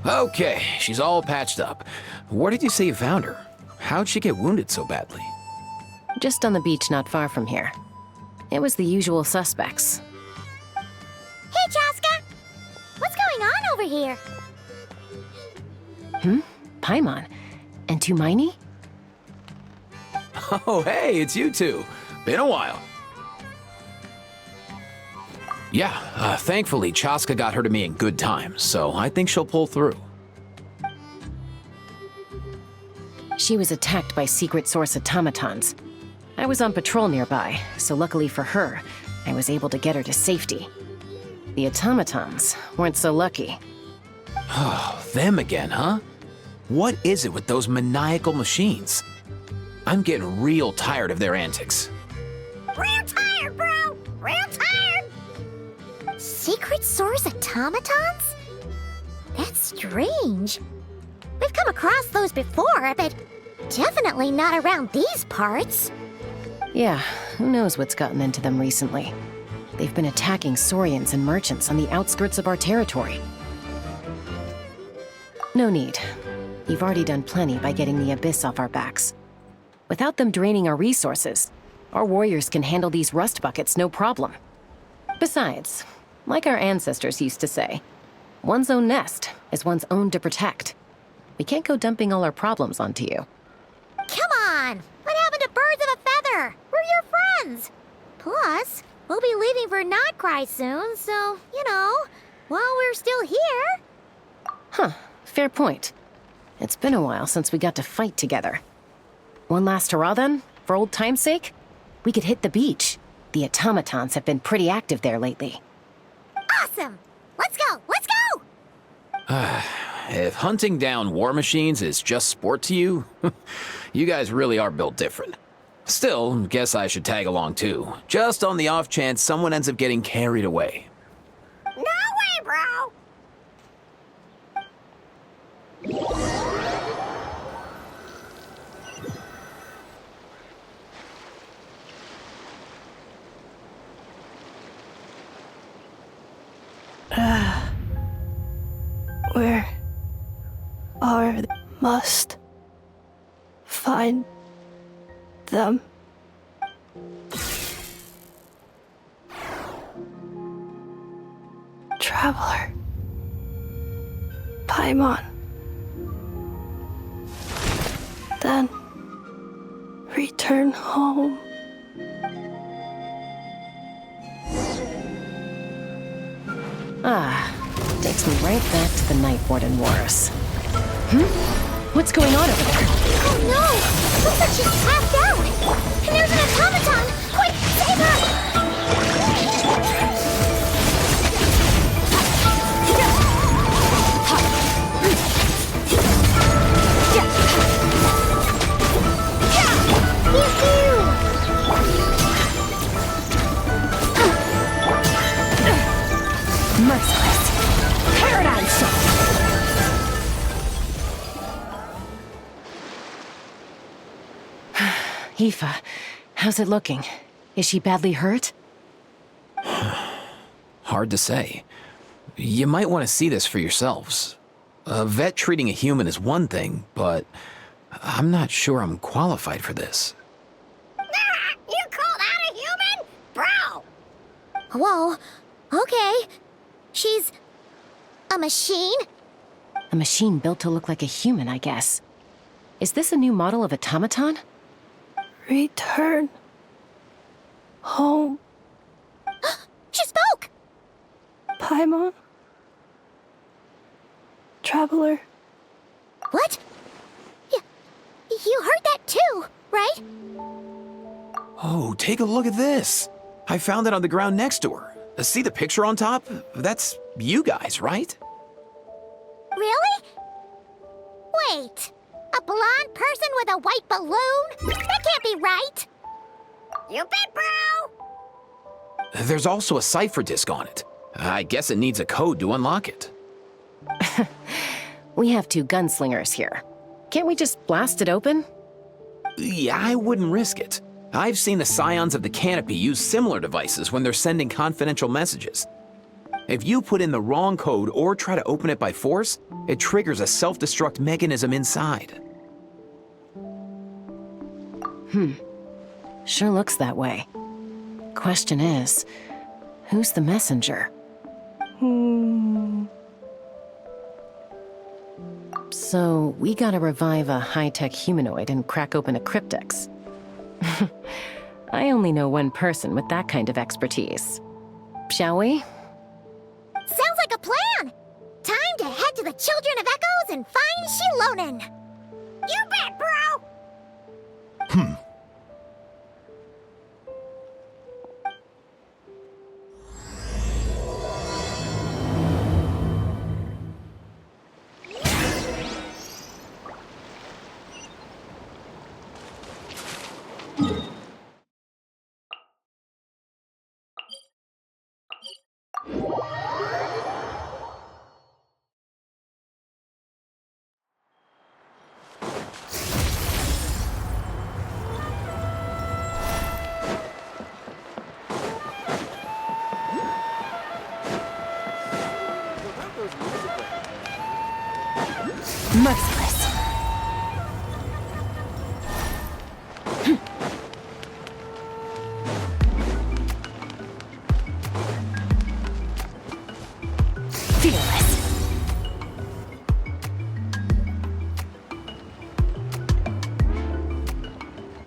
Okay, she's all patched up. Where did you say you found her? How'd she get wounded so badly? Just on the beach not far from here. It was the usual suspects. Hey, Chaska! What's going on over here? Paimon. And Tumaini? Oh, hey, it's you two. Been a while. Yeah, thankfully, Chaska got her to me in good time, so I think she'll pull through. She was attacked by secret source automatons. I was on patrol nearby, so luckily for her, I was able to get her to safety. The automatons weren't so lucky. Oh, them again, huh? What is it with those maniacal machines? I'm getting real tired of their antics. Real tired, bro! Real tired! Secret source automatons? That's strange. We've come across those before, but definitely not around these parts. Yeah, who knows what's gotten into them recently. They've been attacking Saurians and merchants on the outskirts of our territory. No need. You've already done plenty by getting the Abyss off our backs. Without them draining our resources, our warriors can handle these rust buckets no problem. Besides, like our ancestors used to say, one's own nest is one's own to protect. We can't go dumping all our problems onto you. Come on! What happened to birds of a feather? We're your friends! Plus, we'll be leaving for Notcry soon, so, while we're still here... Huh, fair point. It's been a while since we got to fight together. One last hurrah then, for old time's sake? We could hit the beach. The automatons have been pretty active there lately. Awesome! Let's go! Let's go! If hunting down war machines is just sport to you, you guys really are built different. Still, guess I should tag along too, just on the off chance someone ends up getting carried away. No way, bro! Where are they? Must find them. Traveler. Paimon. Then return home. Takes me right back to the Night Warden Wars. What's going on over there? Oh no! Looks like she's passed out! And there's an automaton! Quick, save her! Merciless. Paradigm shift. Aoife, how's it looking? Is she badly hurt? Hard to say. You might want to see this for yourselves. A vet treating a human is one thing, but I'm not sure I'm qualified for this. You call that a human? Bro! Whoa, okay. She's... a machine? A machine built to look like a human, I guess. Is this a new model of automaton? Return home. She spoke! Paimon. Traveler. What? You heard that too, right? Oh, take a look at this. I found it on the ground next to her. See the picture on top? That's you guys, right? Really? Wait, a blonde person with a white balloon? That can't be right. You bet, bro! There's also a cipher disk on it. I guess it needs a code to unlock it. We have two gunslingers here. Can't we just blast it open? Yeah, I wouldn't risk it. I've seen the Scions of the Canopy use similar devices when they're sending confidential messages. If you put in the wrong code or try to open it by force, it triggers a self-destruct mechanism inside. Sure looks that way. Question is, who's the messenger? So, we gotta revive a high-tech humanoid and crack open a cryptex. I only know one person with that kind of expertise. Shall we? Sounds like a plan! Time to head to the Children of Echoes and find Shilonen! You bet, bro! Merciless. Fearless.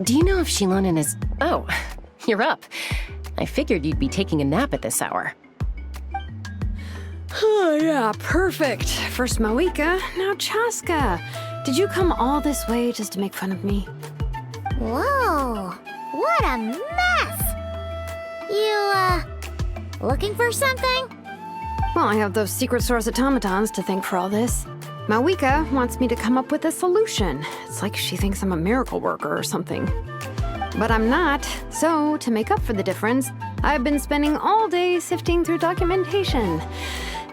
Do you know if Shilonen is... Oh, you're up. I figured you'd be taking a nap at this hour. Oh, yeah, perfect. First Mawika, now Chaska. Did you come all this way just to make fun of me? Whoa, what a mess! You, looking for something? Well, I have those secret source automatons to thank for all this. Mawika wants me to come up with a solution. It's like she thinks I'm a miracle worker or something. But I'm not, so to make up for the difference, I've been spending all day sifting through documentation.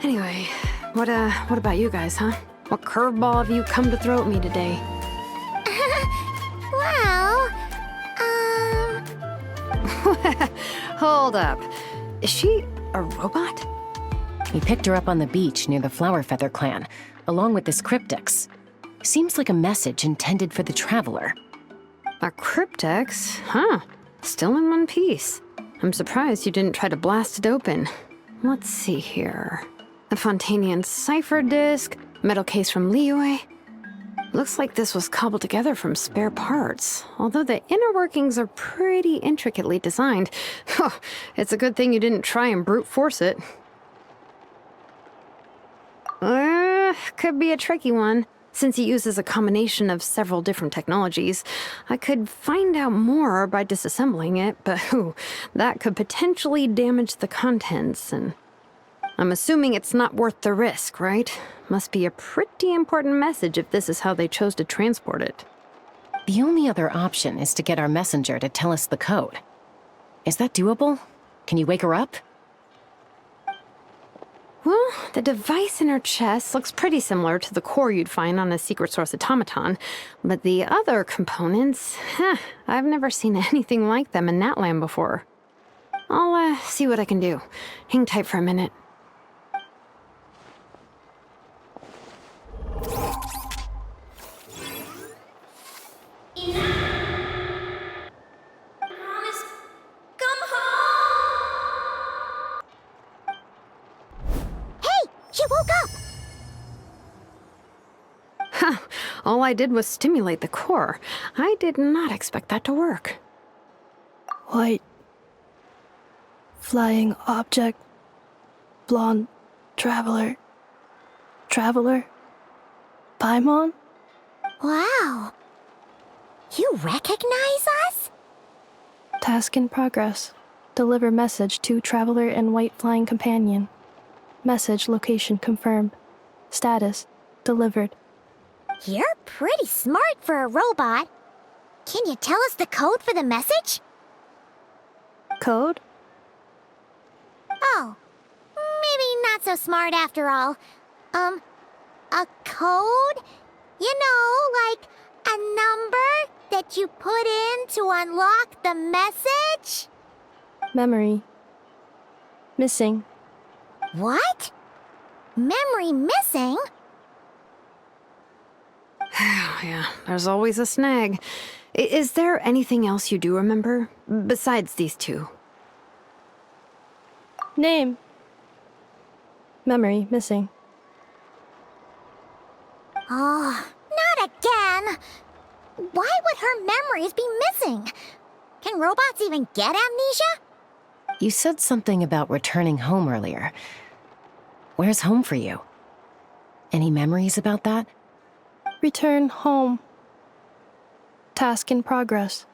Anyway, what about you guys, huh? What curveball have you come to throw at me today? Well, Hold up. Is she a robot? We picked her up on the beach near the Flower Feather clan, along with this cryptex. Seems like a message intended for the Traveler. A cryptex? Huh. Still in one piece. I'm surprised you didn't try to blast it open. Let's see here. The Fontanian cipher disk, metal case from Liyue. Looks like this was cobbled together from spare parts, although the inner workings are pretty intricately designed. It's a good thing you didn't try and brute force it. Could be a tricky one. Since it uses a combination of several different technologies, I could find out more by disassembling it, but that could potentially damage the contents, and I'm assuming it's not worth the risk, right? Must be a pretty important message if this is how they chose to transport it. The only other option is to get our messenger to tell us the code. Is that doable? Can you wake her up? Well, the device in her chest looks pretty similar to the core you'd find on a secret source automaton, but the other components, I've never seen anything like them in Natlan before. I'll see what I can do. Hang tight for a minute. She woke up! All I did was stimulate the core. I did not expect that to work. White. Flying object. Blonde. Traveler. Traveler. Paimon? Wow. You recognize us? Task in progress. Deliver message to Traveler and White Flying Companion. Message location confirmed. Status delivered. You're pretty smart for a robot. Can you tell us the code for the message? Code? Oh, maybe not so smart after all. A code? You know, like a number that you put in to unlock the message? Memory. Missing. What? Memory missing? Yeah, there's always a snag. Is there anything else you do remember? Besides these two? Name. Memory missing. Oh, not again! Why would her memories be missing? Can robots even get amnesia? You said something about returning home earlier. Where's home for you? Any memories about that? Return home. Task in progress.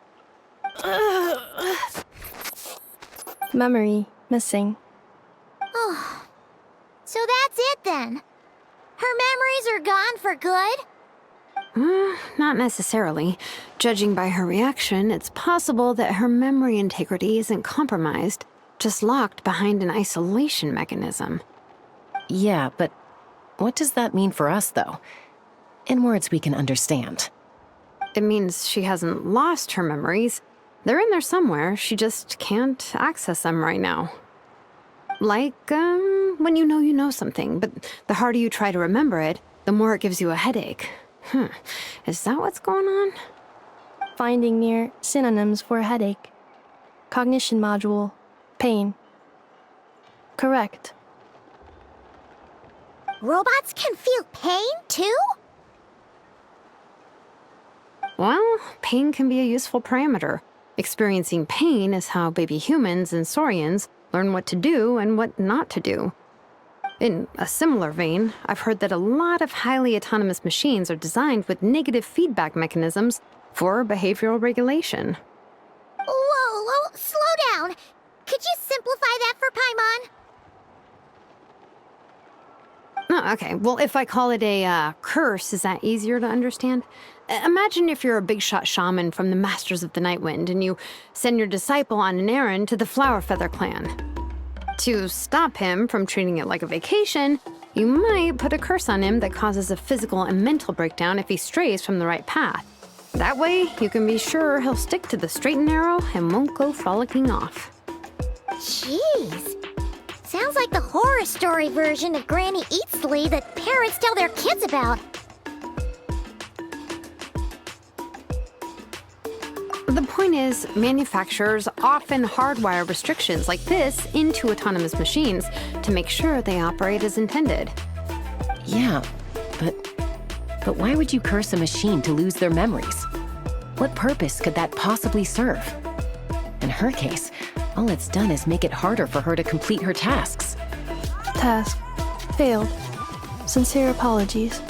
Memory missing. Oh, so that's it then. Her memories are gone for good? Not necessarily. Judging by her reaction, it's possible that her memory integrity isn't compromised, just locked behind an isolation mechanism. Yeah, but what does that mean for us, though? In words we can understand. It means she hasn't lost her memories. They're in there somewhere, she just can't access them right now. Like, when you know something, but the harder you try to remember it, the more it gives you a headache. Is that what's going on? Finding near synonyms for headache. Cognition module. Pain. Correct. Robots can feel pain too? Well, pain can be a useful parameter. Experiencing pain is how baby humans and saurians learn what to do and what not to do. In a similar vein, I've heard that a lot of highly autonomous machines are designed with negative feedback mechanisms for behavioral regulation. Whoa, slow down. Could you simplify that for Paimon? Oh, okay. Well, if I call it a curse, is that easier to understand? Imagine if you're a big shot shaman from the Masters of the Night Wind and you send your disciple on an errand to the Flower Feather clan. To stop him from treating it like a vacation, you might put a curse on him that causes a physical and mental breakdown if he strays from the right path. That way, you can be sure he'll stick to the straight and narrow and won't go frolicking off. Jeez. Sounds like the horror story version of Granny Eatsley that parents tell their kids about. The point is, manufacturers often hardwire restrictions like this into autonomous machines to make sure they operate as intended. Yeah, but why would you curse a machine to lose their memories? What purpose could that possibly serve? In her case, all it's done is make it harder for her to complete her tasks. Task. Failed. Sincere apologies.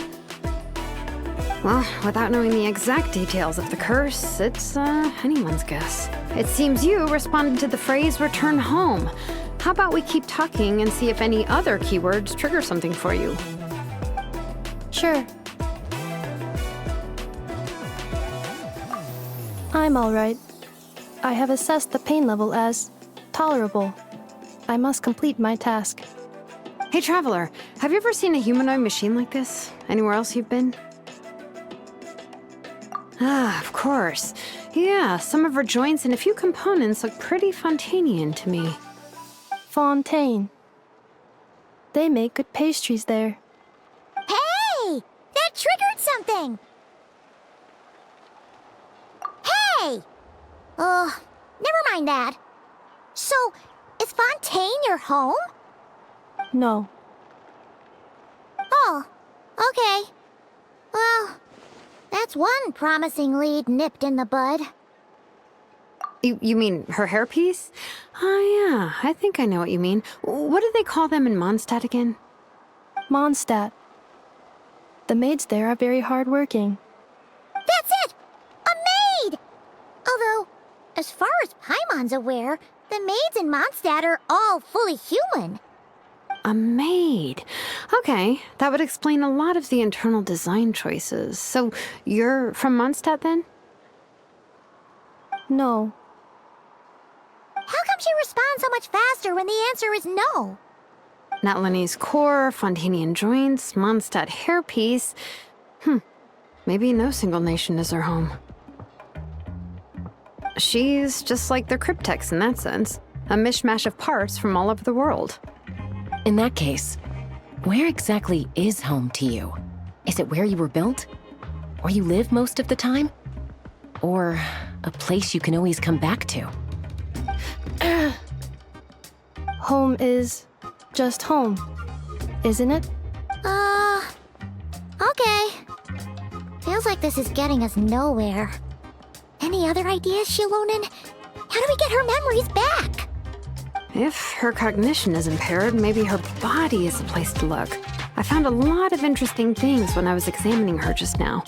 Well, without knowing the exact details of the curse, it's anyone's guess. It seems you responded to the phrase return home. How about we keep talking and see if any other keywords trigger something for you? Sure. I'm all right. I have assessed the pain level as tolerable. I must complete my task. Hey, Traveler, have you ever seen a humanoid machine like this? Anywhere else you've been? Ah, of course. Yeah, some of her joints and a few components look pretty Fontanian to me. Fontaine. They make good pastries there. Hey! That triggered something! Hey! Never mind that. So, is Fontaine your home? No. Oh, okay. Well, that's one promising lead nipped in the bud. You mean her hairpiece? Oh, yeah, I think I know what you mean. What do they call them in Mondstadt again? Mondstadt. The maids there are very hardworking. That's it! A maid! Although, as far as Paimon's aware, the maids in Mondstadt are all fully human. A maid. Okay, that would explain a lot of the internal design choices. So, you're from Mondstadt then? No. How come she responds so much faster when the answer is no? Natlanese core, Fontanian joints, Mondstadt hairpiece. Maybe no single nation is her home. She's just like the cryptex in that sense. A mishmash of parts from all over the world. In that case, where exactly is home to you? Is it where you were built? Where you live most of the time? Or a place you can always come back to? Home is just home, isn't it? Okay. Feels like this is getting us nowhere. Any other ideas, Shilonen? How do we get her memories back? If her cognition is impaired, maybe her body is a place to look. I found a lot of interesting things when I was examining her just now.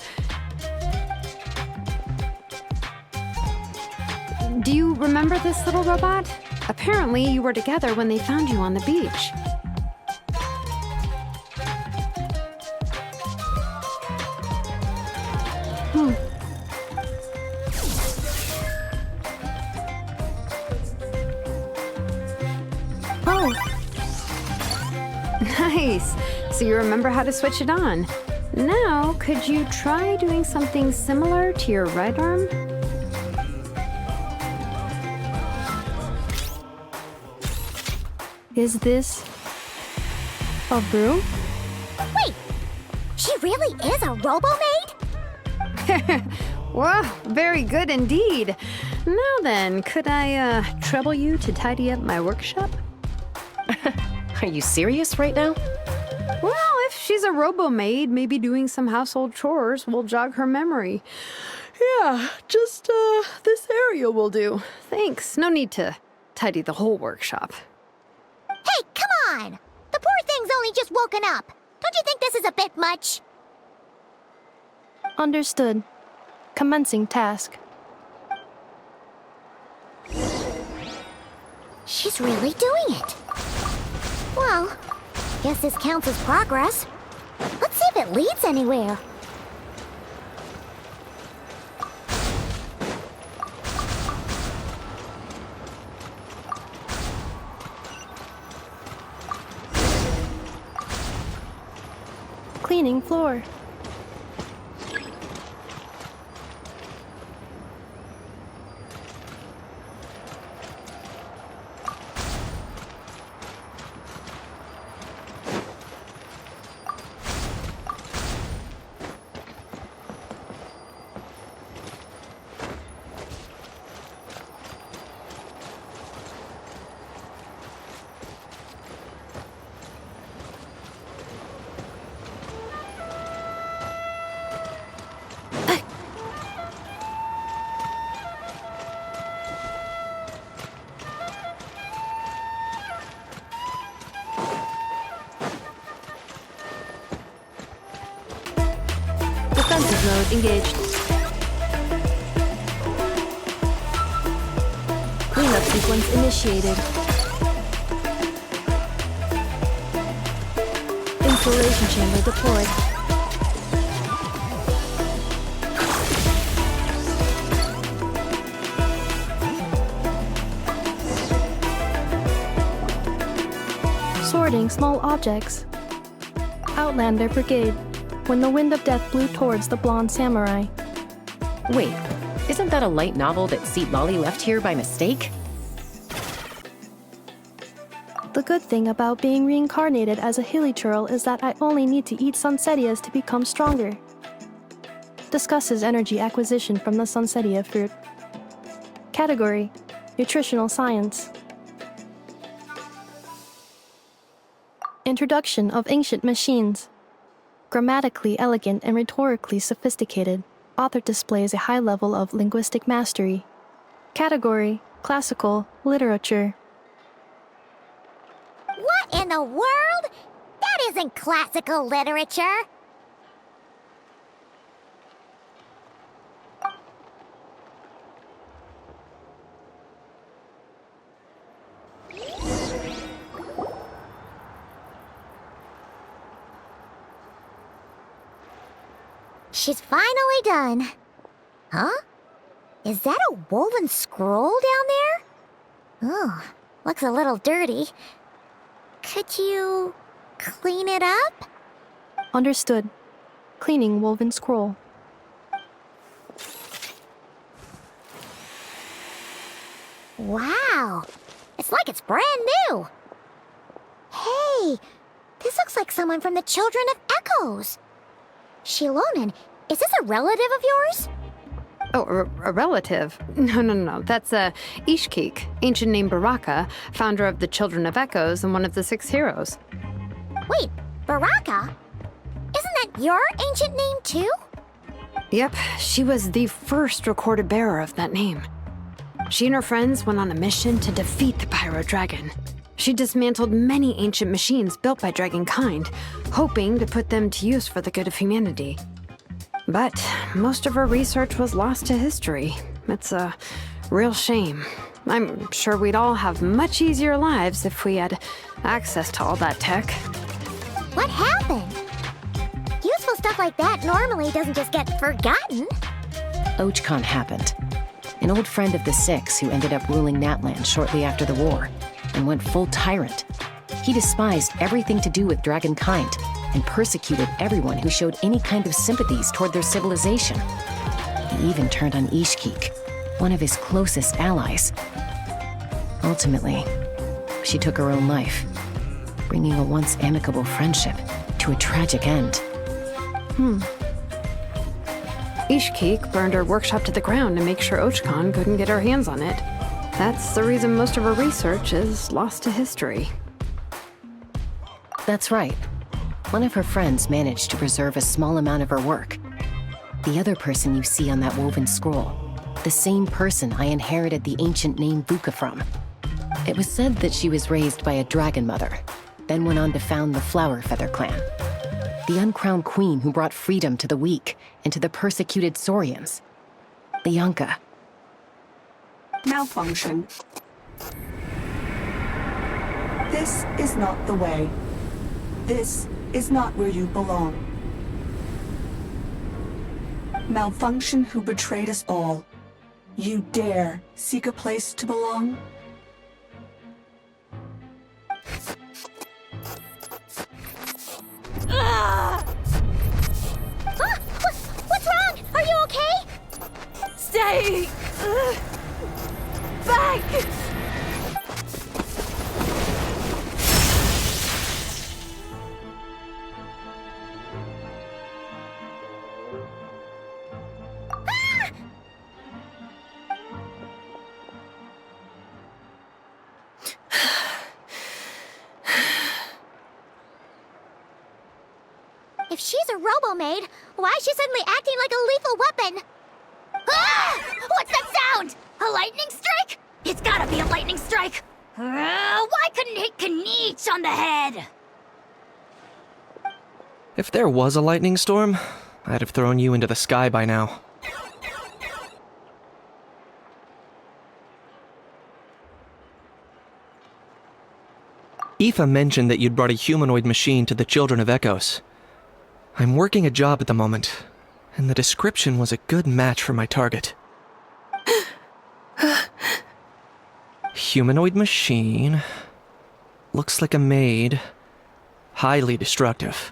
Do you remember this little robot? Apparently, you were together when they found you on the beach. Oh, Nice. So you remember how to switch it on. Now, could you try doing something similar to your right arm? is this a broom? Wait, she really is a robo-maid? Wow, very good indeed. Now then, could I trouble you to tidy up my workshop? Are you serious right now? Well, if she's a robo-maid, maybe doing some household chores will jog her memory. Yeah, just this area will do. Thanks. No need to tidy the whole workshop. Hey, come on! The poor thing's only just woken up. Don't you think this is a bit much? Understood. Commencing task. She's really doing it. Well, guess this counts as progress. Let's see if it leads anywhere. Cleaning floor. Defensive mode engaged. Cleanup sequence initiated. Insulation chamber deployed. Sorting small objects. Outlander Brigade. When the wind of death blew towards the blonde samurai. Wait, isn't that a light novel that Seat Lolly left here by mistake? The good thing about being reincarnated as a hilly churl is that I only need to eat sunsetias to become stronger. Discusses energy acquisition from the sunsetia fruit. Category: Nutritional Science. Introduction of ancient machines. Grammatically elegant and rhetorically sophisticated, author displays a high level of linguistic mastery. Category: Classical Literature. What in the world? That isn't classical literature. She's finally done. Huh? Is that a woven scroll down there? Oh, looks a little dirty. Could you clean it up? Understood. Cleaning woven scroll. Wow, it's like it's brand new. Hey, Hey, this looks like someone from the Children of Echoes. Shilonen, is this a relative of yours? Oh, a relative? No. That's Ishkik, ancient name Baraka, founder of the Children of Echoes and one of the 6 heroes. Wait, Baraka? Isn't that your ancient name too? Yep, she was the first recorded bearer of that name. She and her friends went on a mission to defeat the Pyro Dragon. She dismantled many ancient machines built by Dragonkind, hoping to put them to use for the good of humanity. But most of her research was lost to history. It's a real shame. I'm sure we'd all have much easier lives if we had access to all that tech. What happened? Useful stuff like that normally doesn't just get forgotten. Ochkon happened. An old friend of the 6 who ended up ruling Natlan shortly after the war, and went full tyrant. He despised everything to do with Dragonkind, and persecuted everyone who showed any kind of sympathies toward their civilization. He even turned on Ishkik, one of his closest allies. Ultimately, she took her own life, bringing a once amicable friendship to a tragic end. Ishkik burned her workshop to the ground to make sure Ochkon couldn't get her hands on it. That's the reason most of her research is lost to history. That's right. One of her friends managed to preserve a small amount of her work. The other person you see on that woven scroll, the same person I inherited the ancient name Vuka from. It was said that she was raised by a dragon mother, then went on to found the Flower Feather clan. The uncrowned queen who brought freedom to the weak and to the persecuted Saurians. Lianka. Malfunction. This is not the way. This is not where you belong. Malfunction who betrayed us all. You dare seek a place to belong? What's wrong? Are you okay? Stay back! If she's a robo-maid, why is she suddenly acting like a lethal weapon? Ah! What's that sound? A lightning strike? It's gotta be a lightning strike! Why couldn't it hit Kniech on the head? If there was a lightning storm, I'd have thrown you into the sky by now. Aoife mentioned that you'd brought a humanoid machine to the Children of Echoes. I'm working a job at the moment, and the description was a good match for my target. Humanoid machine. Looks like a maid. Highly destructive.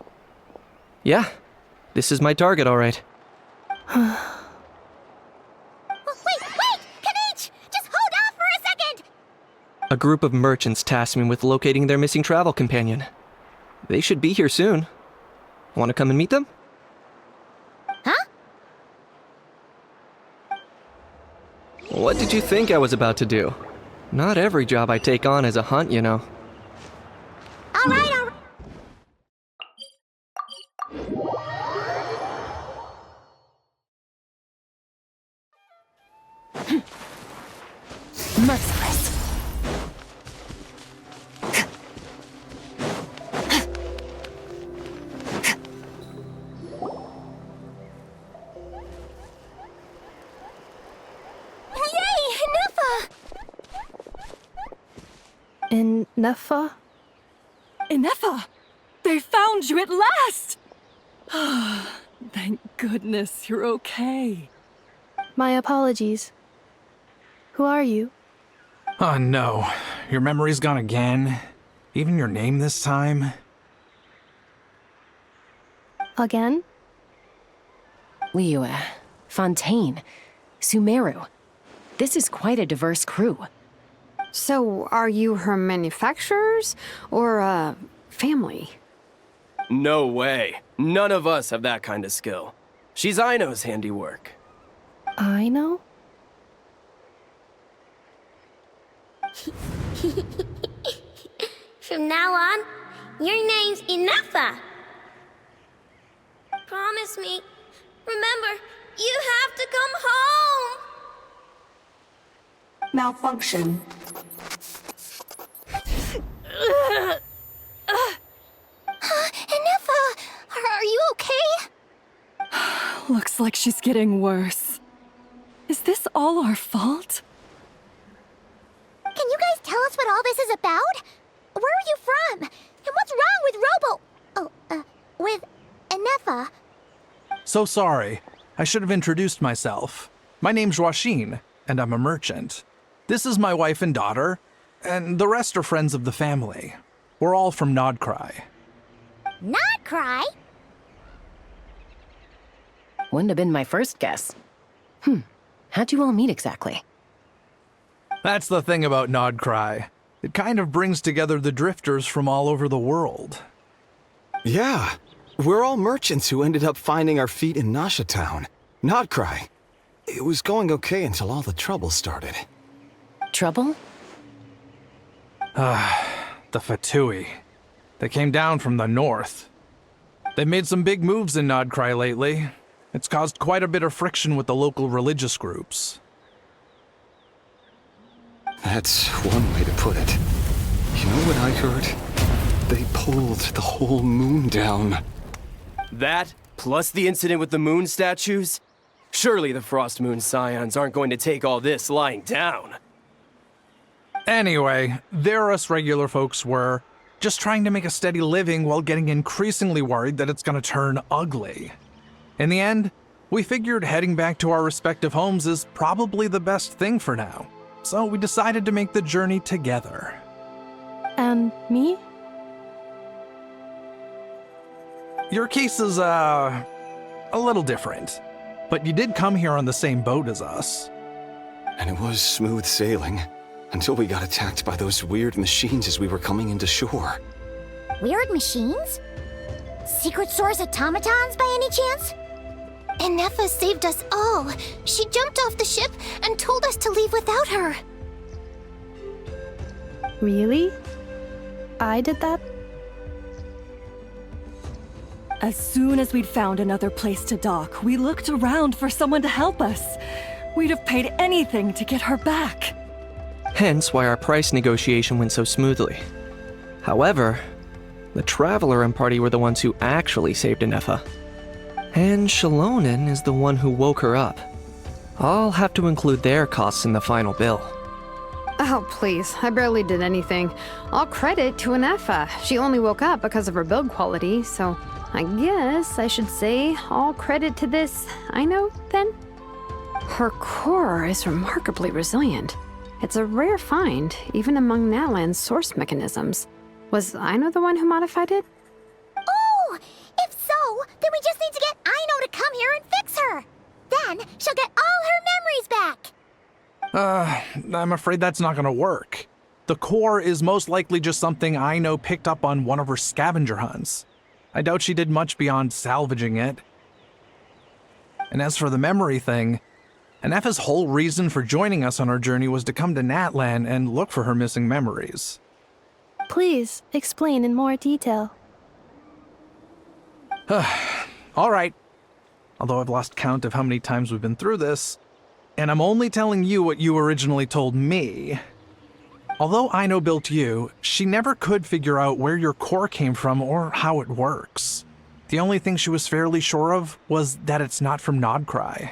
Yeah, this is my target, all right. Wait! Kniech! Just hold off for a second! A group of merchants tasked me with locating their missing travel companion. They should be here soon. Want to come and meet them? Huh? What did you think I was about to do? Not every job I take on is a hunt, you know. All right. Merciless. In Nefa? Inefa! They found you at last! Thank goodness you're okay. My apologies. Who are you? Oh no, your memory's gone again? Even your name this time? Again? Liyue, Fontaine, Sumeru. This is quite a diverse crew. So, are you her manufacturers? Or, family. No way. None of us have that kind of skill. She's Aino's handiwork. I know? From now on, your name's Ineffa. Promise me. Remember, you have to come home. Malfunction. Ineffa, are you okay? Looks like she's getting worse. Is this all our fault? Can you guys tell us what all this is about? Where are you from? And what's wrong with with Ineffa? So sorry. I should have introduced myself. My name's Joachine, and I'm a merchant. This is my wife and daughter, and the rest are friends of the family. We're all from Nodcry. Not cry? Wouldn't have been my first guess. How'd you all meet exactly? That's the thing about Nodcry. It kind of brings together the drifters from all over the world. Yeah, we're all merchants who ended up finding our feet in Nasha Town. Nodcry. It was going okay until all the trouble started. Trouble? The Fatui. They came down from the north. They've made some big moves in Nodcry lately. It's caused quite a bit of friction with the local religious groups. That's one way to put it. You know what I heard? They pulled the whole moon down. That, plus the incident with the moon statues? Surely the Frost Moon Scions aren't going to take all this lying down. Anyway, there us regular folks were, just trying to make a steady living while getting increasingly worried that it's gonna turn ugly. In the end, we figured heading back to our respective homes is probably the best thing for now. So we decided to make the journey together. And me? Your case is, a little different. But you did come here on the same boat as us. And it was smooth sailing, until we got attacked by those weird machines as we were coming into shore. Weird machines? Secret Source automatons by any chance? Ineffa saved us all. She jumped off the ship and told us to leave without her. Really? I did that? As soon as we'd found another place to dock, we looked around for someone to help us. We'd have paid anything to get her back. Hence why our price negotiation went so smoothly. However, the Traveler and party were the ones who actually saved Ineffa. And Shalonen is the one who woke her up. I'll have to include their costs in the final bill. Oh, please. I barely did anything. All credit to Ineffa. She only woke up because of her build quality, so I guess I should say all credit to this Aino, then? Her core is remarkably resilient. It's a rare find, even among Natlan's source mechanisms. Was Aino the one who modified it? Oh! If so, then we just need to get Aino to come here and fix her. Then she'll get all her memories back. I'm afraid that's not gonna work. The core is most likely just something Aino picked up on one of her scavenger hunts. I doubt she did much beyond salvaging it. And as for the memory thing, Ineffa's whole reason for joining us on our journey was to come to Natlan and look for her missing memories. Please, explain in more detail. All right. Although I've lost count of how many times we've been through this, and I'm only telling you what you originally told me. Although Aino built you, she never could figure out where your core came from or how it works. The only thing she was fairly sure of was that it's not from Nodcry.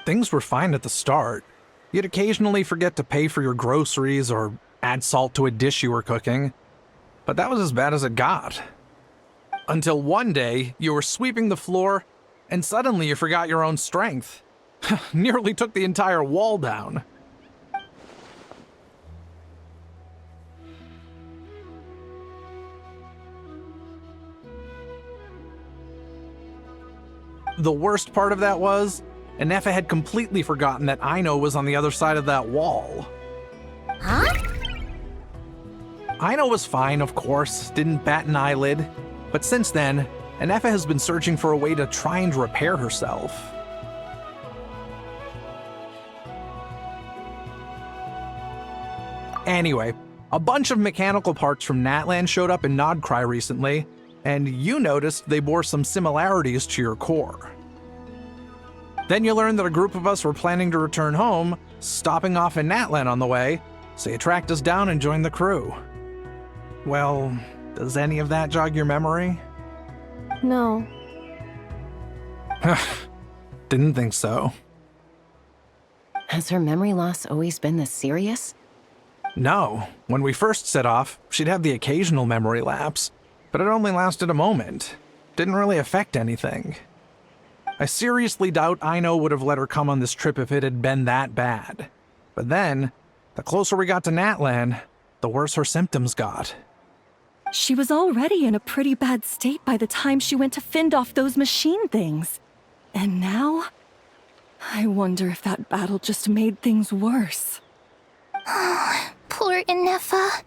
Things were fine at the start. You'd occasionally forget to pay for your groceries or add salt to a dish you were cooking. But that was as bad as it got. Until one day, you were sweeping the floor, and suddenly you forgot your own strength. Nearly took the entire wall down. The worst part of that was, Ineffa had completely forgotten that Aino was on the other side of that wall. Huh? Aino was fine, of course, didn't bat an eyelid. But since then, Enefa has been searching for a way to try and repair herself. Anyway, a bunch of mechanical parts from Natlan showed up in Nodcry recently, and you noticed they bore some similarities to your core. Then you learned that a group of us were planning to return home, stopping off in Natlan on the way, so you tracked us down and joined the crew. Well, does any of that jog your memory? No. Didn't think so. Has her memory loss always been this serious? No. When we first set off, she'd have the occasional memory lapse, but it only lasted a moment. Didn't really affect anything. I seriously doubt Aino would have let her come on this trip if it had been that bad. But then, the closer we got to Natlan, the worse her symptoms got. She was already in a pretty bad state by the time she went to fend off those machine things. And now? I wonder if that battle just made things worse. Poor Enefa.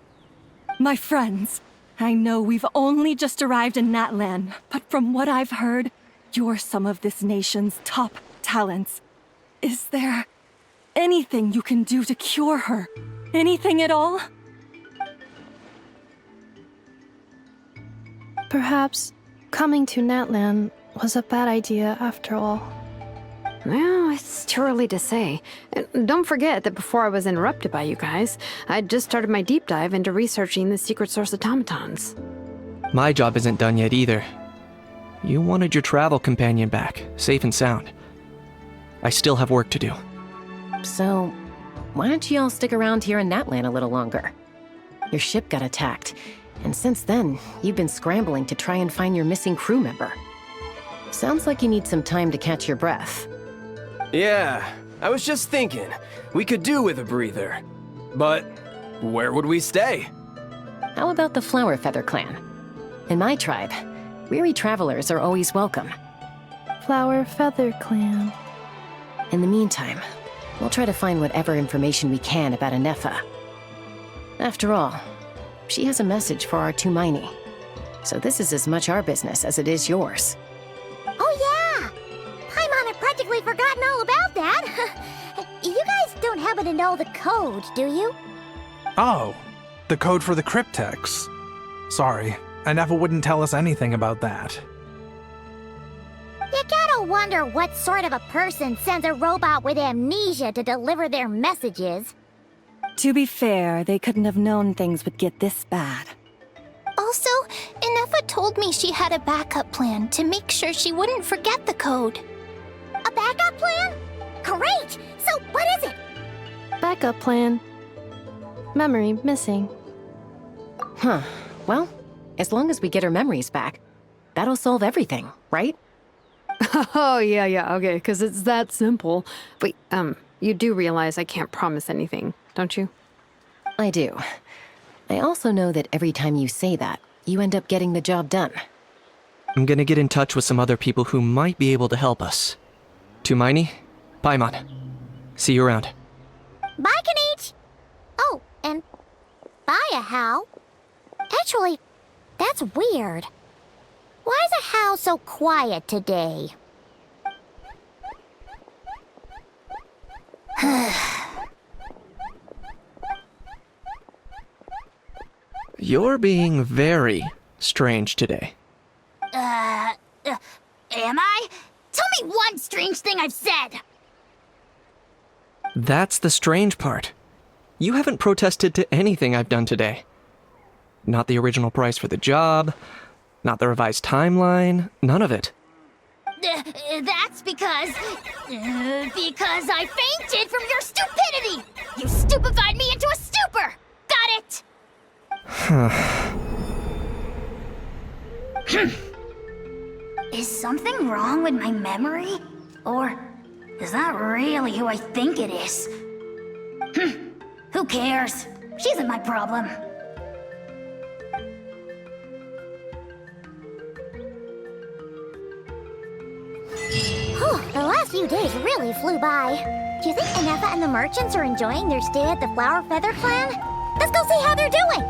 My friends, I know we've only just arrived in Natlan, but from what I've heard, you're some of this nation's top talents. Is there anything you can do to cure her? Anything at all? Perhaps coming to Natlan was a bad idea after all. Well, it's too early to say. And don't forget that before I was interrupted by you guys, I'd just started my deep dive into researching the secret source automatons. My job isn't done yet either. You wanted your travel companion back, safe and sound. I still have work to do. So, why don't you all stick around here in Natlan a little longer? Your ship got attacked, and since then, you've been scrambling to try and find your missing crew member. Sounds like you need some time to catch your breath. Yeah, I was just thinking, we could do with a breather. But where would we stay? How about the Flower Feather clan? In my tribe, weary travelers are always welcome. Flower Feather Clan. In the meantime, we'll try to find whatever information we can about Enefa. After all, she has a message for our Tumaini. So this is as much our business as it is yours. Oh yeah! Paimon had practically forgotten all about that. You guys don't happen to know the code, do you? Oh, the code for the cryptex. Sorry, Enefa wouldn't tell us anything about that. You gotta wonder what sort of a person sends a robot with amnesia to deliver their messages. To be fair, they couldn't have known things would get this bad. Also, Enefa told me she had a backup plan to make sure she wouldn't forget the code. A backup plan? Great! So what is it? Backup plan. Memory missing. Huh. Well, as long as we get her memories back, that'll solve everything, right? Oh, yeah, okay, because it's that simple. Wait, you do realize I can't promise anything, don't you? I do. I also know that every time you say that, you end up getting the job done. I'm gonna get in touch with some other people who might be able to help us. Tumaini, Paimon. See you around. Bye, Kanich! Oh, and bye, How. Actually, that's weird. Why is How so quiet today? You're being very strange today. Am I? Tell me one strange thing I've said! That's the strange part. You haven't protested to anything I've done today. Not the original price for the job, not the revised timeline, none of it. That's because I fainted from your stupidity! You stupefied me into a stupor! Got it? Is something wrong with my memory? Or is that really who I think it is? Who cares? She isn't my problem. The last few days really flew by. Do you think Enefa and the merchants are enjoying their stay at the Flower Feather Clan? Let's go see how they're doing!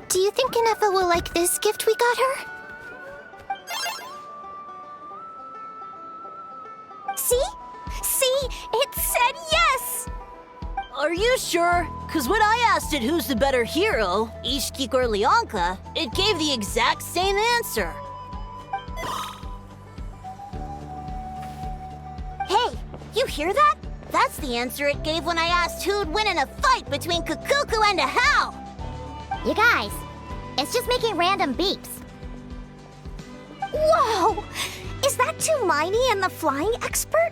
Do you think Inefa will like this gift we got her? See? See? It said yes! Are you sure? Because when I asked it who's the better hero, Ishkik or Leonka, it gave the exact same answer. Hey, you hear that? That's the answer it gave when I asked who'd win in a fight between Kukuku and a How. You guys, it's just making random beeps. Whoa! Is that Tumaini and the flying expert?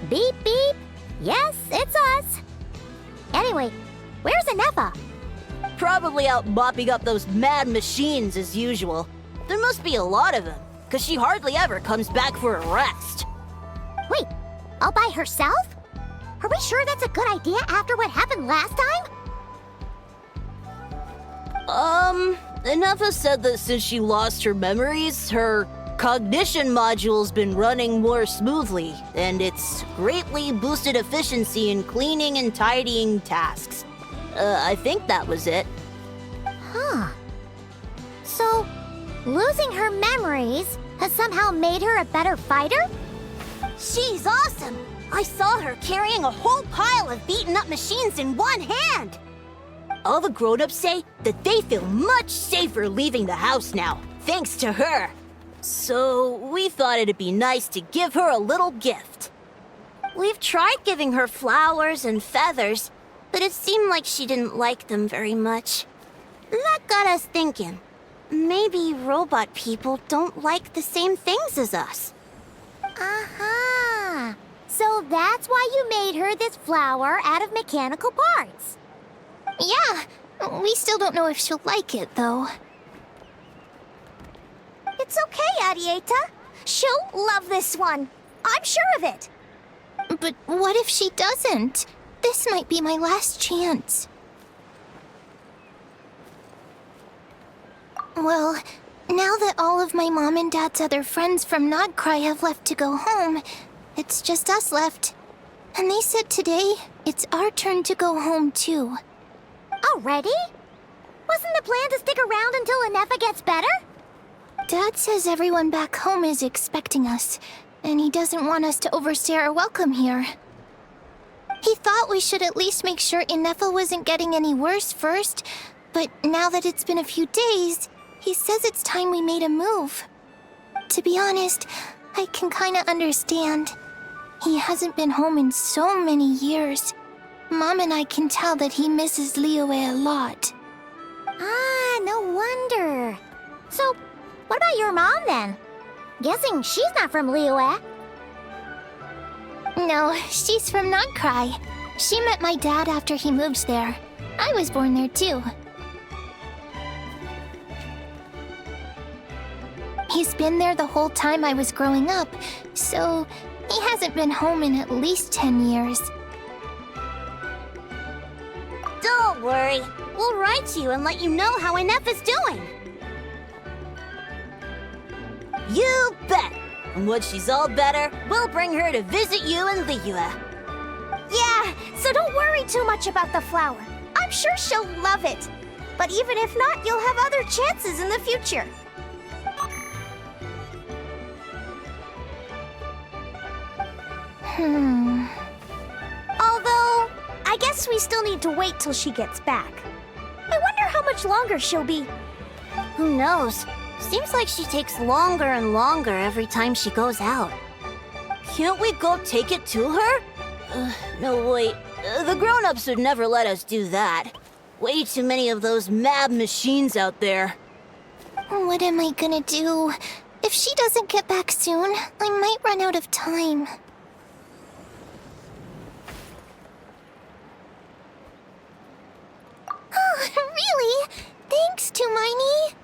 Beep beep. Yes, it's us. Anyway, where's Inefa? Probably out mopping up those mad machines as usual. There must be a lot of them, because she hardly ever comes back for a rest. Wait, all by herself? Are we sure that's a good idea after what happened last time? Inefa said that since she lost her memories, her cognition module's been running more smoothly, and it's greatly boosted efficiency in cleaning and tidying tasks. I think that was it. Huh. So, losing her memories has somehow made her a better fighter? She's awesome! I saw her carrying a whole pile of beaten-up machines in one hand! All the grown-ups say that they feel much safer leaving the house now, thanks to her. So, we thought it'd be nice to give her a little gift. We've tried giving her flowers and feathers, but it seemed like she didn't like them very much. That got us thinking. Maybe robot people don't like the same things as us. Uh-huh. So that's why you made her this flower out of mechanical parts. Yeah, we still don't know if she'll like it, though. It's okay, Arieta. She'll love this one. I'm sure of it. But what if she doesn't? This might be my last chance. Well, now that all of my mom and dad's other friends from Nodcry have left to go home, it's just us left. And they said today, it's our turn to go home too. Already? Wasn't the plan to stick around until Inefa gets better? Dad says everyone back home is expecting us, and he doesn't want us to overstay our welcome here. He thought we should at least make sure Inefa wasn't getting any worse first, but now that it's been a few days, he says it's time we made a move. To be honest, I can kinda understand. He hasn't been home in so many years. Mom and I can tell that he misses Liyue a lot. Ah, no wonder. So, what about your mom then? Guessing she's not from Liyue. No, she's from Nodcry. She met my dad after he moved there. I was born there too. He's been there the whole time I was growing up, so he hasn't been home in at least 10 years. Don't worry. We'll write to you and let you know how Inefa's doing. You bet! And when she's all better, we'll bring her to visit you in Liyue. Yeah, so don't worry too much about the flower. I'm sure she'll love it. But even if not, you'll have other chances in the future. Although, I guess we still need to wait till she gets back. I wonder how much longer she'll be. Who knows? Seems like she takes longer and longer every time she goes out. Can't we go take it to her? No, wait. The grown-ups would never let us do that. Way too many of those mad machines out there. What am I gonna do? If she doesn't get back soon, I might run out of time. Oh, really? Thanks, Tumaini.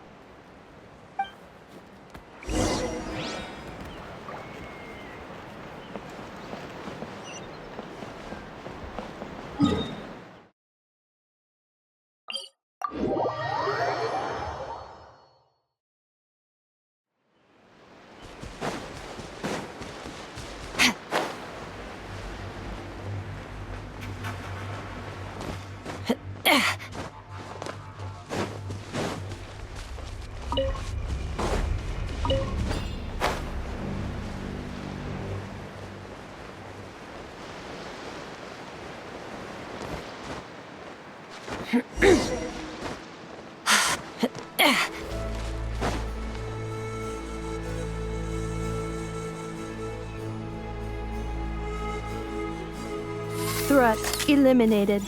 Threat eliminated.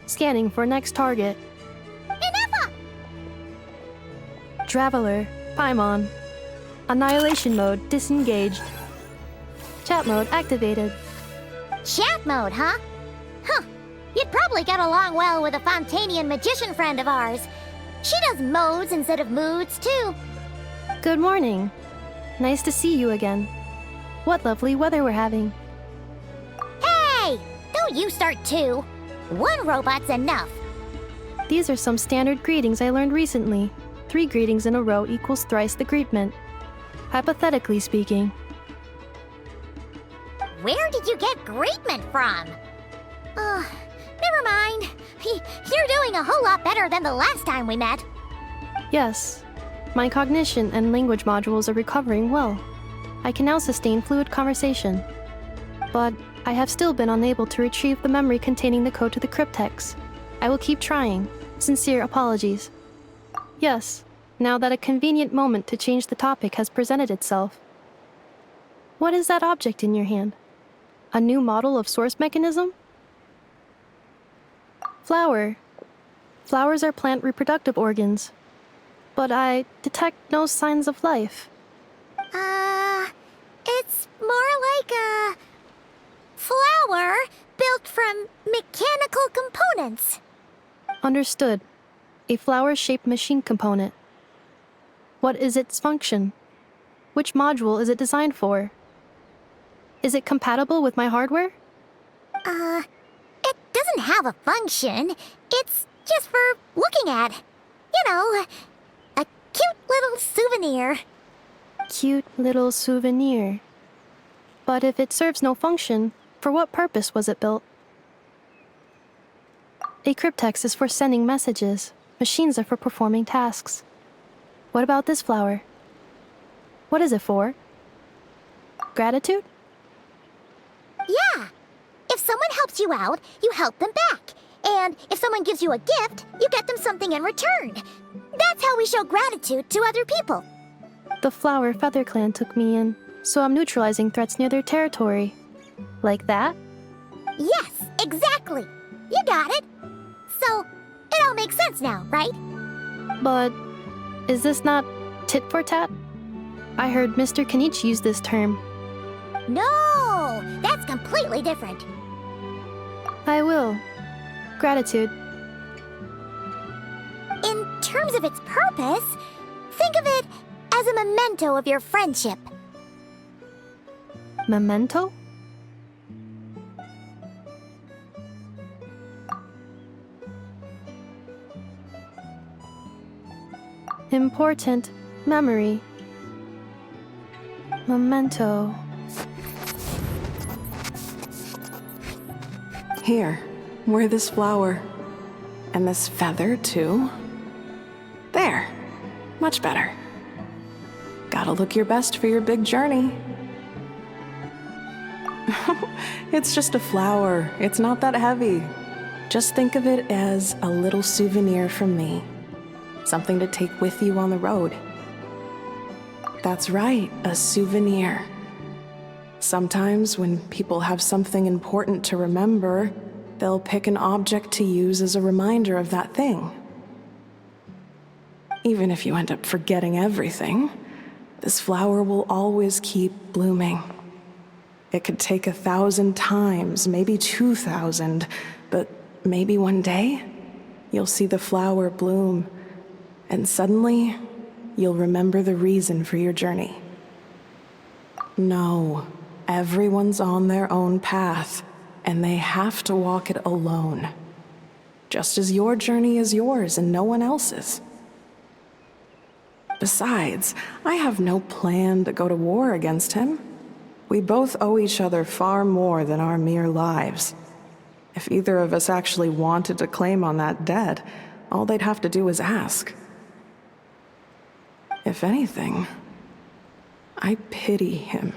Scanning for next target. Ineffa! Traveler, Paimon. Annihilation mode disengaged. Chat mode activated. Chat mode, huh? Huh. You'd probably get along well with a Fontanian magician friend of ours. She does modes instead of moods, too. Good morning. Nice to see you again. What lovely weather we're having. Hey! Don't you start too. One robot's enough. These are some standard greetings I learned recently. 3 greetings in a row equals thrice the greetment. Hypothetically speaking. Where did you get greetment from? Never mind. You're doing a whole lot better than the last time we met. Yes. My cognition and language modules are recovering well. I can now sustain fluid conversation. But I have still been unable to retrieve the memory containing the code to the cryptex. I will keep trying. Sincere apologies. Yes, now that a convenient moment to change the topic has presented itself. What is that object in your hand? A new model of source mechanism? Flower. Flowers are plant reproductive organs. But I detect no signs of life. It's more like a flower built from mechanical components. Understood. A flower-shaped machine component. What is its function? Which module is it designed for? Is it compatible with my hardware? It doesn't have a function. It's just for looking at. You know, a cute little souvenir. Cute little souvenir. But if it serves no function, for what purpose was it built? A cryptex is for sending messages. Machines are for performing tasks. What about this flower? What is it for? Gratitude? Yeah. If someone helps you out, you help them back. And if someone gives you a gift, you get them something in return. That's how we show gratitude to other people. The Flower Feather Clan took me in, so I'm neutralizing threats near their territory. Like that? Yes, exactly. You got it. So, it all makes sense now, right? But is this not tit for tat? I heard Mr. Kenichi use this term. No, that's completely different. I will. Gratitude. In terms of its purpose, think of it as a memento of your friendship. Memento? Important memory. Memento. Here, wear this flower. And this feather, too. There. Much better. Gotta look your best for your big journey. It's just a flower. It's not that heavy. Just think of it as a little souvenir from me. Something to take with you on the road. That's right, a souvenir. Sometimes when people have something important to remember, they'll pick an object to use as a reminder of that thing. Even if you end up forgetting everything, this flower will always keep blooming. It could take 1,000 times, maybe 2,000, but maybe one day, you'll see the flower bloom, and suddenly, you'll remember the reason for your journey. No, everyone's on their own path, and they have to walk it alone. Just as your journey is yours and no one else's. Besides, I have no plan to go to war against him. We both owe each other far more than our mere lives. If either of us actually wanted to claim on that debt, all they'd have to do is ask. If anything, I pity him.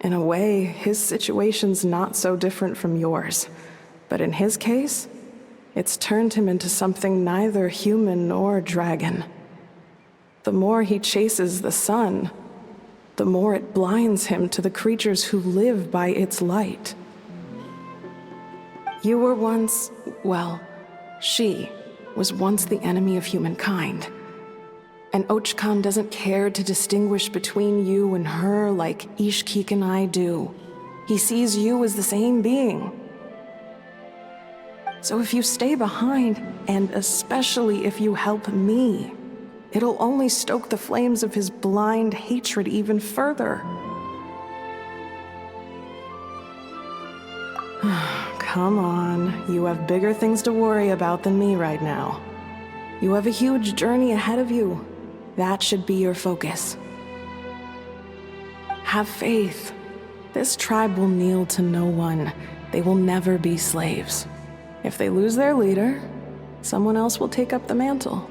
In a way, his situation's not so different from yours. But in his case, it's turned him into something neither human nor dragon. The more he chases the sun, the more it blinds him to the creatures who live by its light. You were once, well, she was once the enemy of humankind. And Ochkan doesn't care to distinguish between you and her like Ishkik and I do. He sees you as the same being. So if you stay behind, and especially if you help me, it'll only stoke the flames of his blind hatred even further. Come on, you have bigger things to worry about than me right now. You have a huge journey ahead of you. That should be your focus. Have faith. This tribe will kneel to no one. They will never be slaves. If they lose their leader, someone else will take up the mantle.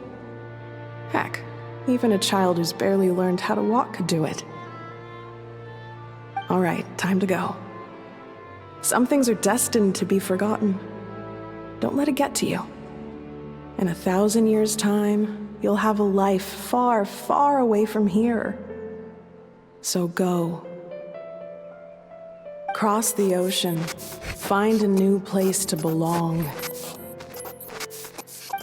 Heck, even a child who's barely learned how to walk could do it. All right, time to go. Some things are destined to be forgotten. Don't let it get to you. In 1,000 years' time, you'll have a life far, far away from here. So go. Cross the ocean. Find a new place to belong.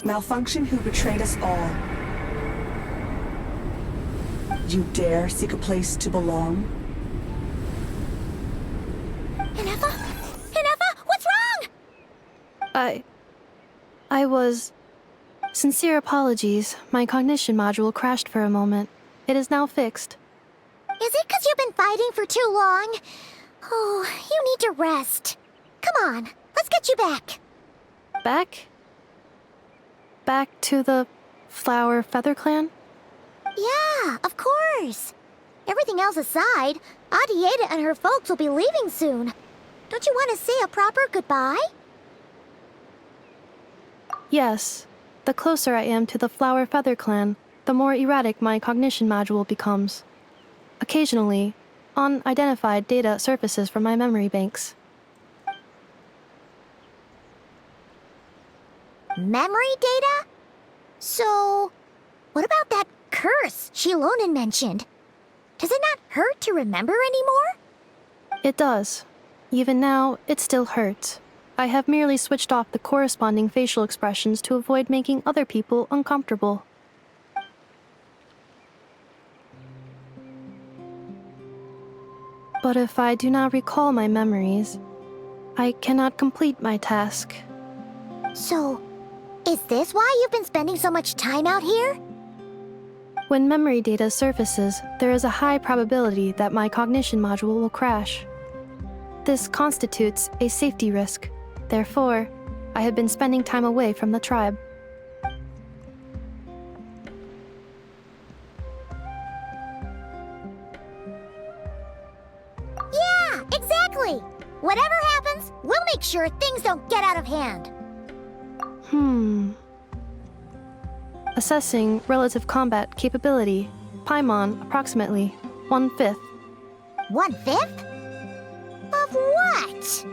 Malfunction who betrayed us all. You dare seek a place to belong? Ineffa? Ineffa, what's wrong? I was... Sincere apologies. My cognition module crashed for a moment. It is now fixed. Is it because you've been fighting for too long? Oh, you need to rest. Come on, let's get you back. Back? Back to the Flower Feather Clan? Yeah, of course. Everything else aside, Adieta and her folks will be leaving soon. Don't you want to say a proper goodbye? Yes. The closer I am to the Flower Feather Clan, the more erratic my cognition module becomes. Occasionally, unidentified data surfaces from my memory banks. Memory data? So, what about that curse Shilonen mentioned? Does it not hurt to remember anymore? It does. Even now, it still hurts. I have merely switched off the corresponding facial expressions to avoid making other people uncomfortable. But if I do not recall my memories, I cannot complete my task. So, is this why you've been spending so much time out here? When memory data surfaces, there is a high probability that my cognition module will crash. This constitutes a safety risk. Therefore, I have been spending time away from the tribe. Yeah, exactly! Whatever happens, we'll make sure things don't get out of hand. Assessing relative combat capability. Paimon, approximately 1/5. 1/5? Of what?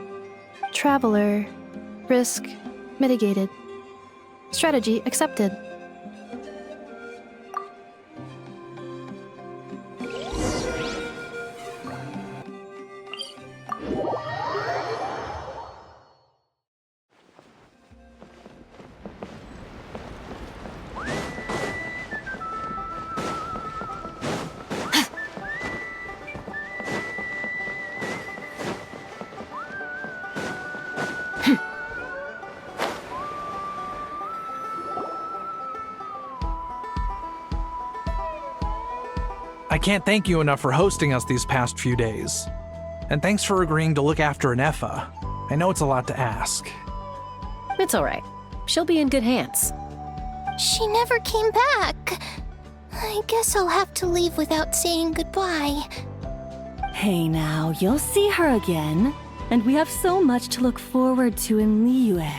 Traveler. Risk mitigated. Strategy accepted. I can't thank you enough for hosting us these past few days. And thanks for agreeing to look after Ineffa. I know it's a lot to ask. It's all right. She'll be in good hands. She never came back. I guess I'll have to leave without saying goodbye. Hey now, you'll see her again. And we have so much to look forward to in Liyue.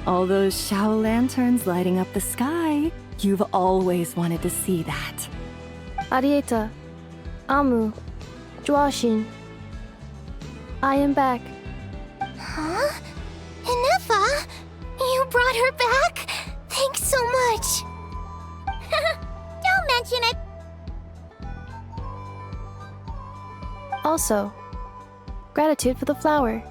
All those Shao lanterns lighting up the sky. You've always wanted to see that. Arieta. Amu. Joashin. I am back. Huh? Ineffa? You brought her back? Thanks so much. Don't mention it. Also, gratitude for the flower.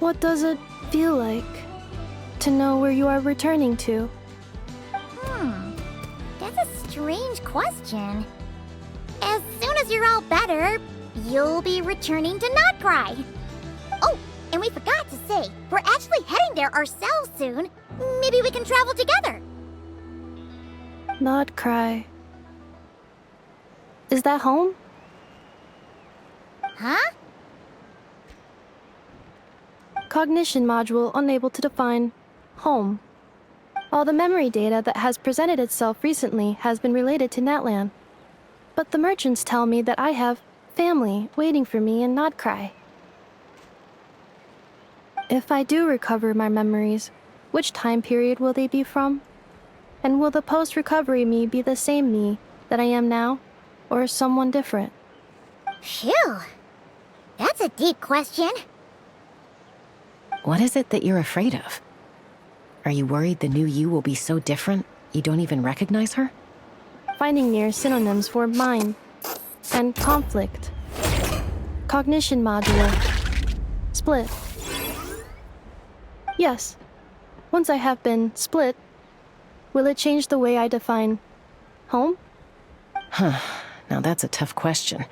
What does it feel like to know where you are returning to? That's a strange question. As soon as you're all better, you'll be returning to Not Cry. Oh, and we forgot to say, we're actually heading there ourselves soon. Maybe we can travel together. Not cry. Is that home? Huh? Cognition module unable to define home. All the memory data that has presented itself recently has been related to Natlan. But the merchants tell me that I have family waiting for me in Not Cry. If I do recover my memories, which time period will they be from? And will the post-recovery me be the same me that I am now, or someone different? Phew. That's a deep question. What is it that you're afraid of? Are you worried the new you will be so different you don't even recognize her? Finding near synonyms for mind and conflict. Cognition module. Split. Yes. Once I have been split, will it change the way I define home? Now that's a tough question.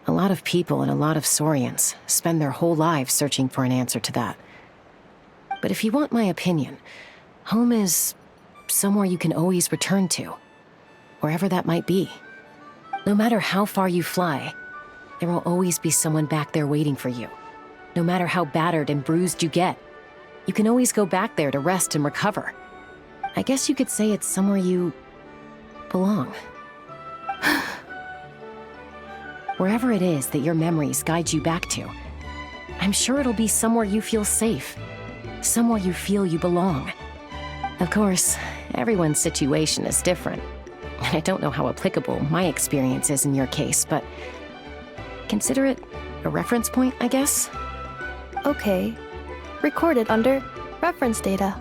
A lot of people and a lot of Saurians spend their whole lives searching for an answer to that. But if you want my opinion, home is somewhere you can always return to, wherever that might be. No matter how far you fly, there will always be someone back there waiting for you. No matter how battered and bruised you get, you can always go back there to rest and recover. I guess you could say it's somewhere you belong. Wherever it is that your memories guide you back to, I'm sure it'll be somewhere you feel safe, somewhere you feel you belong. Of course, everyone's situation is different. I don't know how applicable my experience is in your case, but consider it a reference point, I guess? Okay. Recorded under reference data.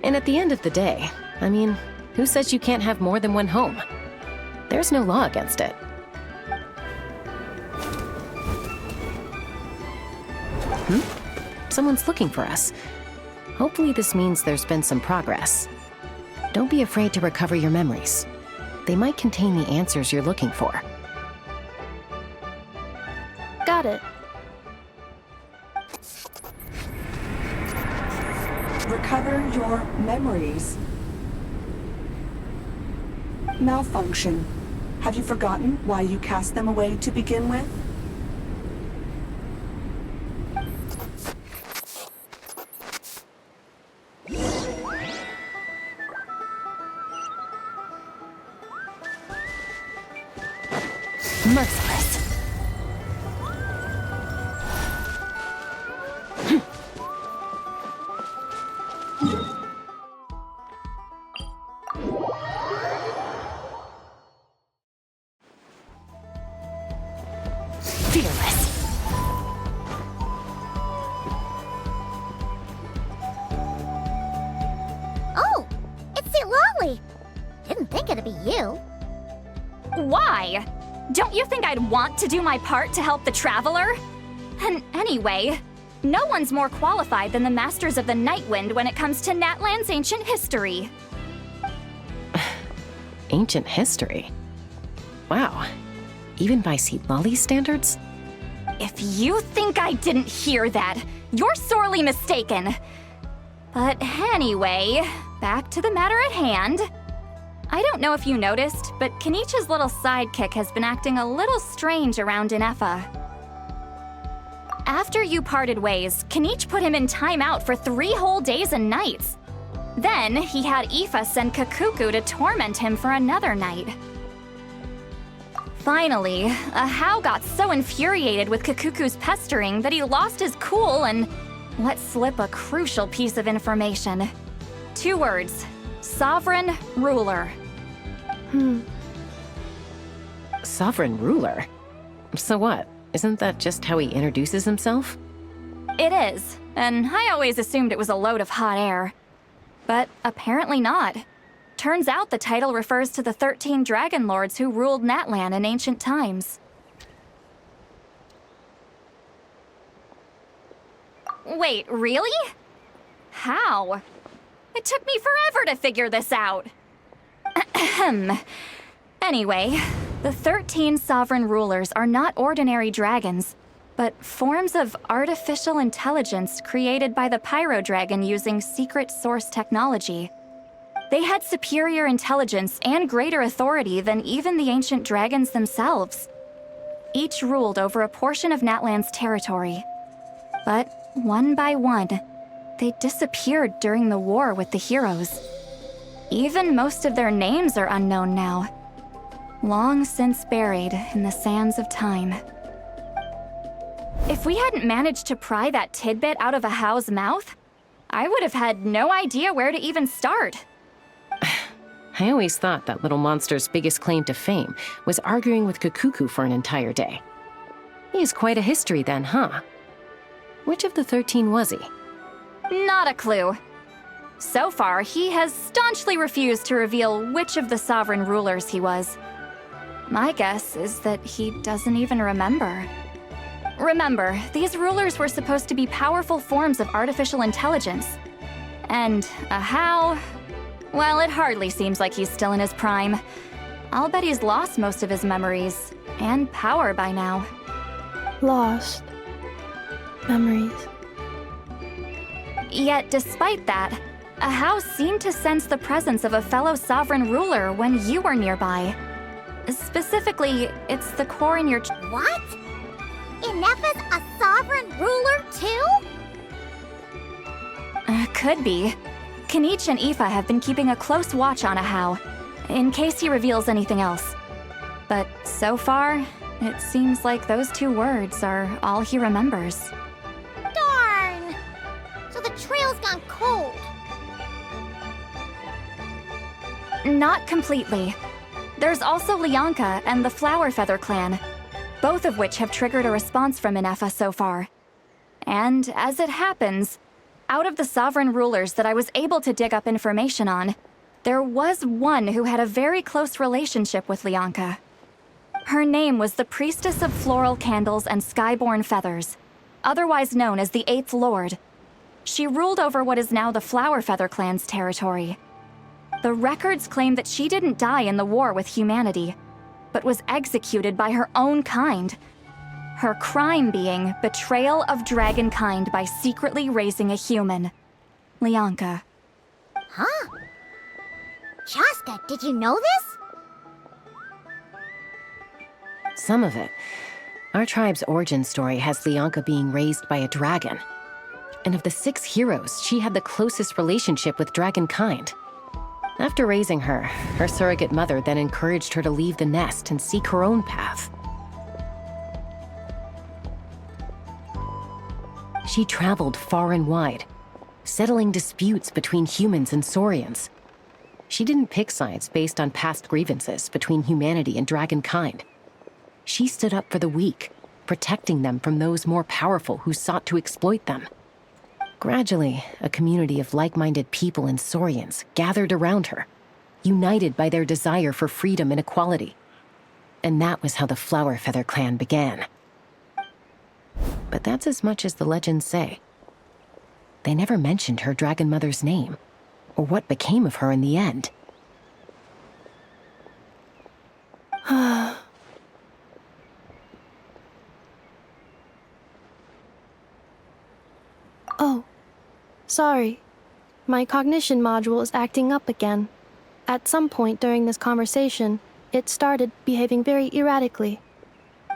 And at the end of the day, I mean, who says you can't have more than one home? There's no law against it. Someone's looking for us. Hopefully this means there's been some progress. Don't be afraid to recover your memories. They might contain the answers you're looking for. Got it. Recover your memories. Malfunction. Have you forgotten why you cast them away to begin with? Merciless. Fearless. Oh, it's St. Lolly. Didn't think it'd be you. Why? Don't you think I'd want to do my part to help the Traveler? And anyway, no one's more qualified than the Masters of the Nightwind when it comes to Natlan's ancient history. Ancient history? Wow. Even by St. Lolly's standards? If you think I didn't hear that, you're sorely mistaken. But anyway, back to the matter at hand. I don't know if you noticed, but Kenichi's little sidekick has been acting a little strange around Inefa. After you parted ways, Kenich put him in timeout for 3 whole days and nights. Then he had Aoife send Kakuku to torment him for another night. Finally, Ahau got so infuriated with Kakuku's pestering that he lost his cool and let slip a crucial piece of information. 2 words. Sovereign ruler. Sovereign ruler? So what? Isn't that just how he introduces himself? It is, and I always assumed it was a load of hot air. But apparently not. Turns out the title refers to the 13 Dragon Lords who ruled Natlan in ancient times. Wait, really? How? It took me forever to figure this out. Ahem. Anyway, the 13 sovereign rulers are not ordinary dragons, but forms of artificial intelligence created by the Pyro Dragon using secret source technology. They had superior intelligence and greater authority than even the ancient dragons themselves. Each ruled over a portion of Natlan's territory. But one by one, they disappeared during the war with the heroes. Even most of their names are unknown now, long since buried in the sands of time. If we hadn't managed to pry that tidbit out of a How's mouth, I would have had no idea where to even start. I always thought that little monster's biggest claim to fame was arguing with Kakuku for an entire day. He has quite a history then, huh? Which of the 13 was he? Not a clue. So far, he has staunchly refused to reveal which of the sovereign rulers he was. My guess is that he doesn't even remember. Remember, these rulers were supposed to be powerful forms of artificial intelligence. And a How? Well, it hardly seems like he's still in his prime. I'll bet he's lost most of his memories and power by now. Lost. Memories. Yet, despite that, a How seemed to sense the presence of a fellow sovereign ruler when you were nearby. Specifically, it's the core in your... What? Inepha's a sovereign ruler too? Could be. Kanich and Aoife have been keeping a close watch on a How, in case he reveals anything else. But so far, it seems like those 2 words are all he remembers. Darn! So the trail's gone cold. Not completely. There's also Lianka and the Flower Feather clan, both of which have triggered a response from Inepha so far. And as it happens, out of the sovereign rulers that I was able to dig up information on, there was one who had a very close relationship with Lianka. Her name was the Priestess of Floral Candles and Skyborn Feathers, otherwise known as the 8th Lord. She ruled over what is now the Flower Feather clan's territory. The records claim that she didn't die in the war with humanity, but was executed by her own kind. Her crime being betrayal of dragonkind by secretly raising a human. Lianka. Huh? Chaska, did you know this? Some of it. Our tribe's origin story has Lianka being raised by a dragon. And of the 6 heroes, she had the closest relationship with dragonkind. After raising her, her surrogate mother then encouraged her to leave the nest and seek her own path. She traveled far and wide, settling disputes between humans and Saurians. She didn't pick sides based on past grievances between humanity and dragonkind. She stood up for the weak, protecting them from those more powerful who sought to exploit them. Gradually, a community of like-minded people and Saurians gathered around her, united by their desire for freedom and equality. And that was how the Flower Feather clan began. But that's as much as the legends say. They never mentioned her dragon mother's name, or what became of her in the end. Oh, sorry. My cognition module is acting up again. At some point during this conversation, it started behaving very erratically.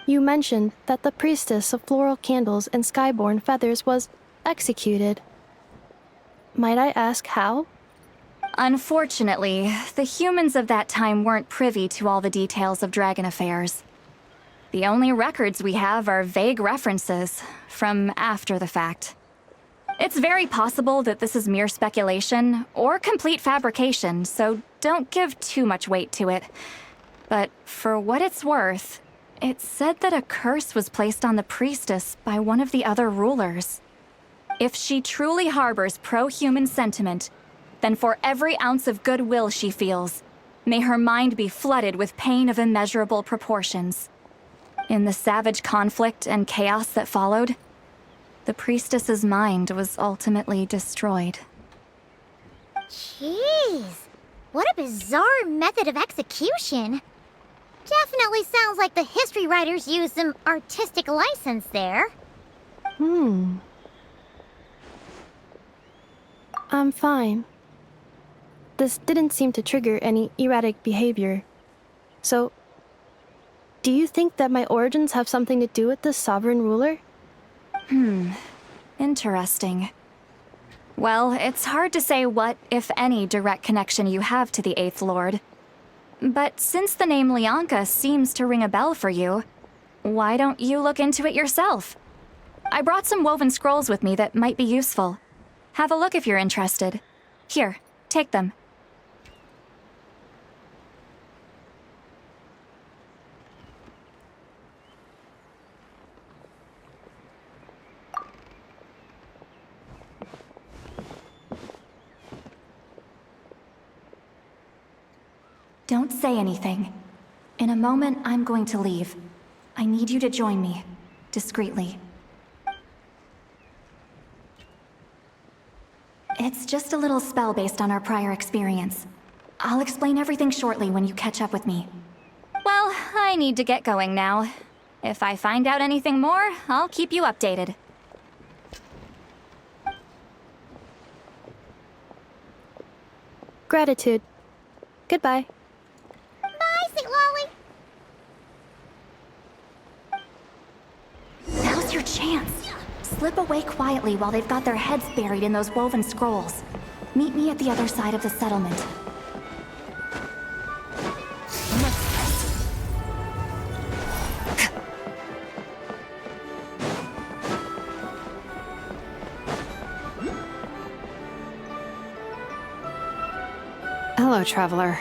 You mentioned that the Priestess of Floral Candles and Skyborn Feathers was executed. Might I ask how? Unfortunately, the humans of that time weren't privy to all the details of dragon affairs. The only records we have are vague references from after the fact. It's very possible that this is mere speculation or complete fabrication, so don't give too much weight to it. But for what it's worth, it's said that a curse was placed on the priestess by one of the other rulers. If she truly harbors pro-human sentiment, then for every ounce of goodwill she feels, may her mind be flooded with pain of immeasurable proportions. In the savage conflict and chaos that followed, The priestess's mind was ultimately destroyed. Jeez, what a bizarre method of execution. Definitely sounds like the history writers used some artistic license there. I'm fine. This didn't seem to trigger any erratic behavior. So, do you think that my origins have something to do with this sovereign ruler? Interesting. Well, it's hard to say what, if any, direct connection you have to the Eighth Lord. But since the name Lianka seems to ring a bell for you, why don't you look into it yourself? I brought some woven scrolls with me that might be useful. Have a look if you're interested. Here, take them. Don't say anything. In a moment, I'm going to leave. I need you to join me, discreetly. It's just a little spell based on our prior experience. I'll explain everything shortly when you catch up with me. Well, I need to get going now. If I find out anything more, I'll keep you updated. Gratitude. Goodbye. Bye, St. Lolly. Now's your chance. Slip away quietly while they've got their heads buried in those woven scrolls. Meet me at the other side of the settlement. Hello, traveler.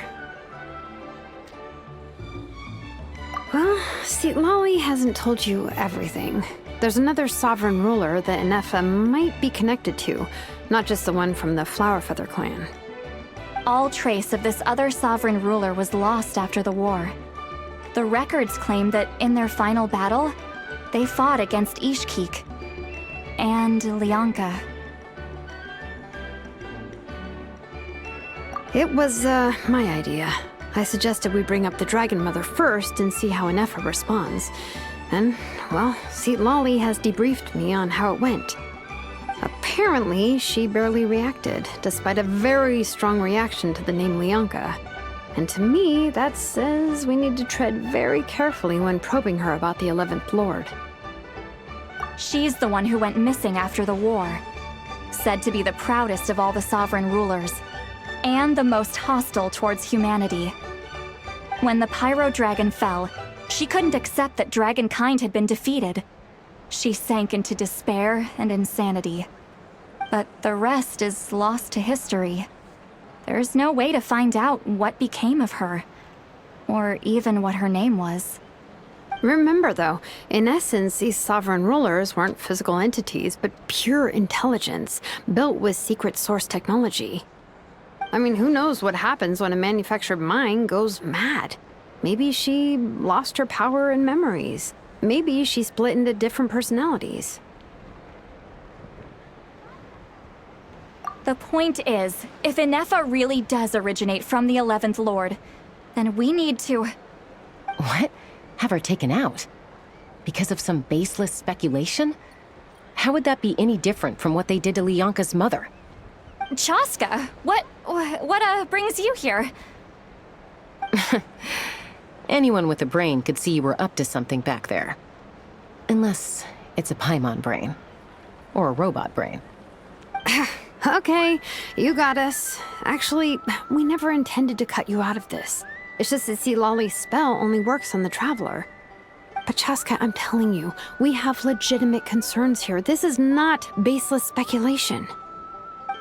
Well, see, Lolly hasn't told you everything. There's another sovereign ruler that Inefa might be connected to, not just the one from the Flowerfeather clan. All trace of this other sovereign ruler was lost after the war. The records claim that in their final battle, they fought against Ishkik and Lianka. It was, my idea. I suggested we bring up the Dragon Mother first and see how Inefa responds. And, well, see, Lolly has debriefed me on how it went. Apparently, she barely reacted, despite a very strong reaction to the name Lianka. And to me, that says we need to tread very carefully when probing her about the 11th Lord. She's the one who went missing after the war. Said to be the proudest of all the sovereign rulers, and the most hostile towards humanity. When the Pyro Dragon fell, she couldn't accept that dragonkind had been defeated. She sank into despair and insanity. But the rest is lost to history. There's no way to find out what became of her, or even what her name was. Remember, though, in essence, these sovereign rulers weren't physical entities, but pure intelligence, built with secret source technology. I mean, who knows what happens when a manufactured mind goes mad? Maybe she lost her power and memories. Maybe she split into different personalities. The point is, if Inefa really does originate from the 11th Lord, then we need to... What? Have her taken out? Because of some baseless speculation? How would that be any different from what they did to Lianka's mother? Chaska, what brings you here? Anyone with a brain could see you were up to something back there. Unless it's a Paimon brain. Or a robot brain. Okay, you got us. Actually, we never intended to cut you out of this. It's just that see, Lolly's spell only works on the Traveler. But Chaska, I'm telling you, we have legitimate concerns here. This is not baseless speculation.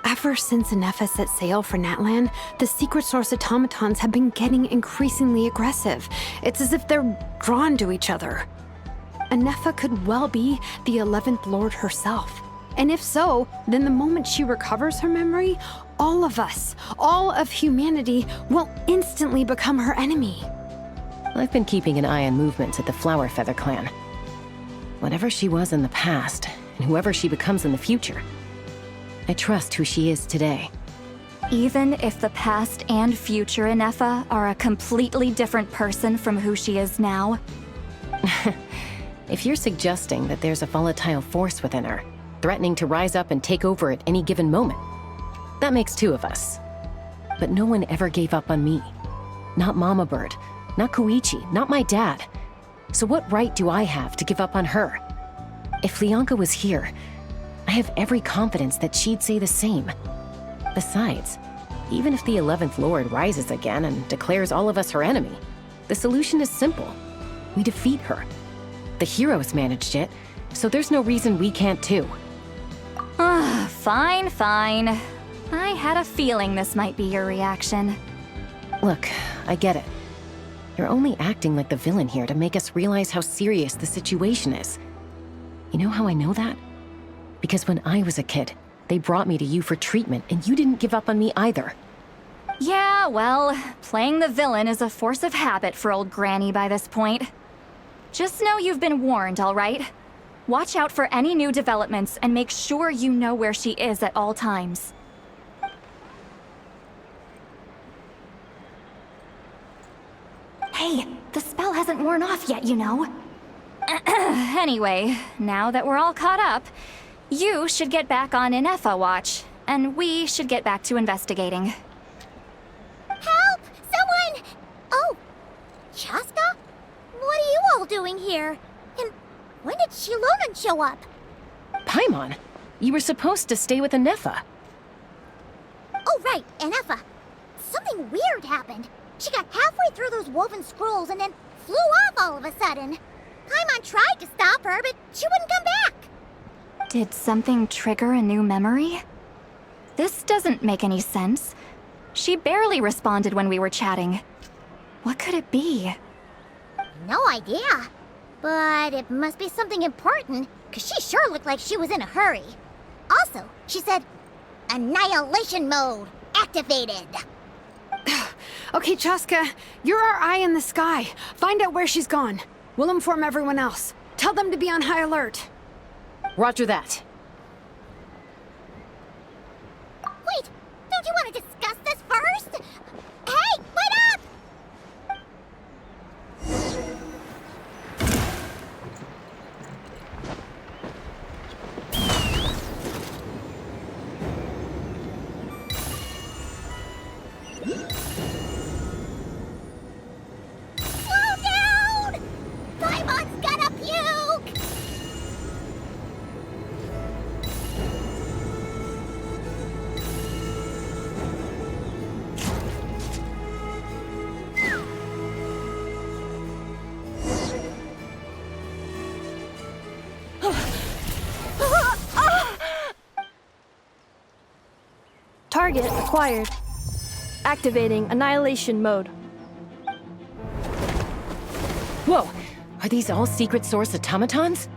Ever since Inefa set sail for Natlan, the secret source automatons have been getting increasingly aggressive. It's as if they're drawn to each other. Inefa could well be the 11th Lord herself. And if so, then the moment she recovers her memory, all of us, all of humanity, will instantly become her enemy. I've been keeping an eye on movements at the Flowerfeather clan. Whatever she was in the past, and whoever she becomes in the future. I trust who she is today. Even if the past and future Ineffa are a completely different person from who she is now? If you're suggesting that there's a volatile force within her, threatening to rise up and take over at any given moment, that makes two of us. But no one ever gave up on me. Not Mama Bird, not Koichi, not my dad. So what right do I have to give up on her? If Leonka was here, I have every confidence that she'd say the same. Besides, even if the 11th Lord rises again and declares all of us her enemy, the solution is simple. We defeat her. The heroes managed it, so there's no reason we can't too. Fine, fine. I had a feeling this might be your reaction. Look, I get it. You're only acting like the villain here to make us realize how serious the situation is. You know how I know that? Because when I was a kid, they brought me to you for treatment, and you didn't give up on me either. Yeah, well, playing the villain is a force of habit for old Granny by this point. Just know you've been warned, all right? Watch out for any new developments and make sure you know where she is at all times. Hey, the spell hasn't worn off yet, you know. Anyway, now that we're all caught up, you should get back on Ineffa watch, and we should get back to investigating. Help! Someone! Oh, Chaska? What are you all doing here? And when did Shilonan show up? Paimon, you were supposed to stay with Ineffa. Oh, right, Ineffa. Something weird happened. She got halfway through those woven scrolls and then flew off all of a sudden. Paimon tried to stop her, but she wouldn't come back. Did something trigger a new memory? This doesn't make any sense. She barely responded when we were chatting. What could it be? No idea. But it must be something important, because she sure looked like she was in a hurry. Also, she said, annihilation mode activated. Okay, Chaska, you're our eye in the sky. Find out where she's gone. We'll inform everyone else. Tell them to be on high alert. Roger that. Wait, don't you want to discuss this first? Hey, wait up! Slow down! Paimon's gonna puke! Target acquired. Activating annihilation mode. Whoa, are these all secret source automatons?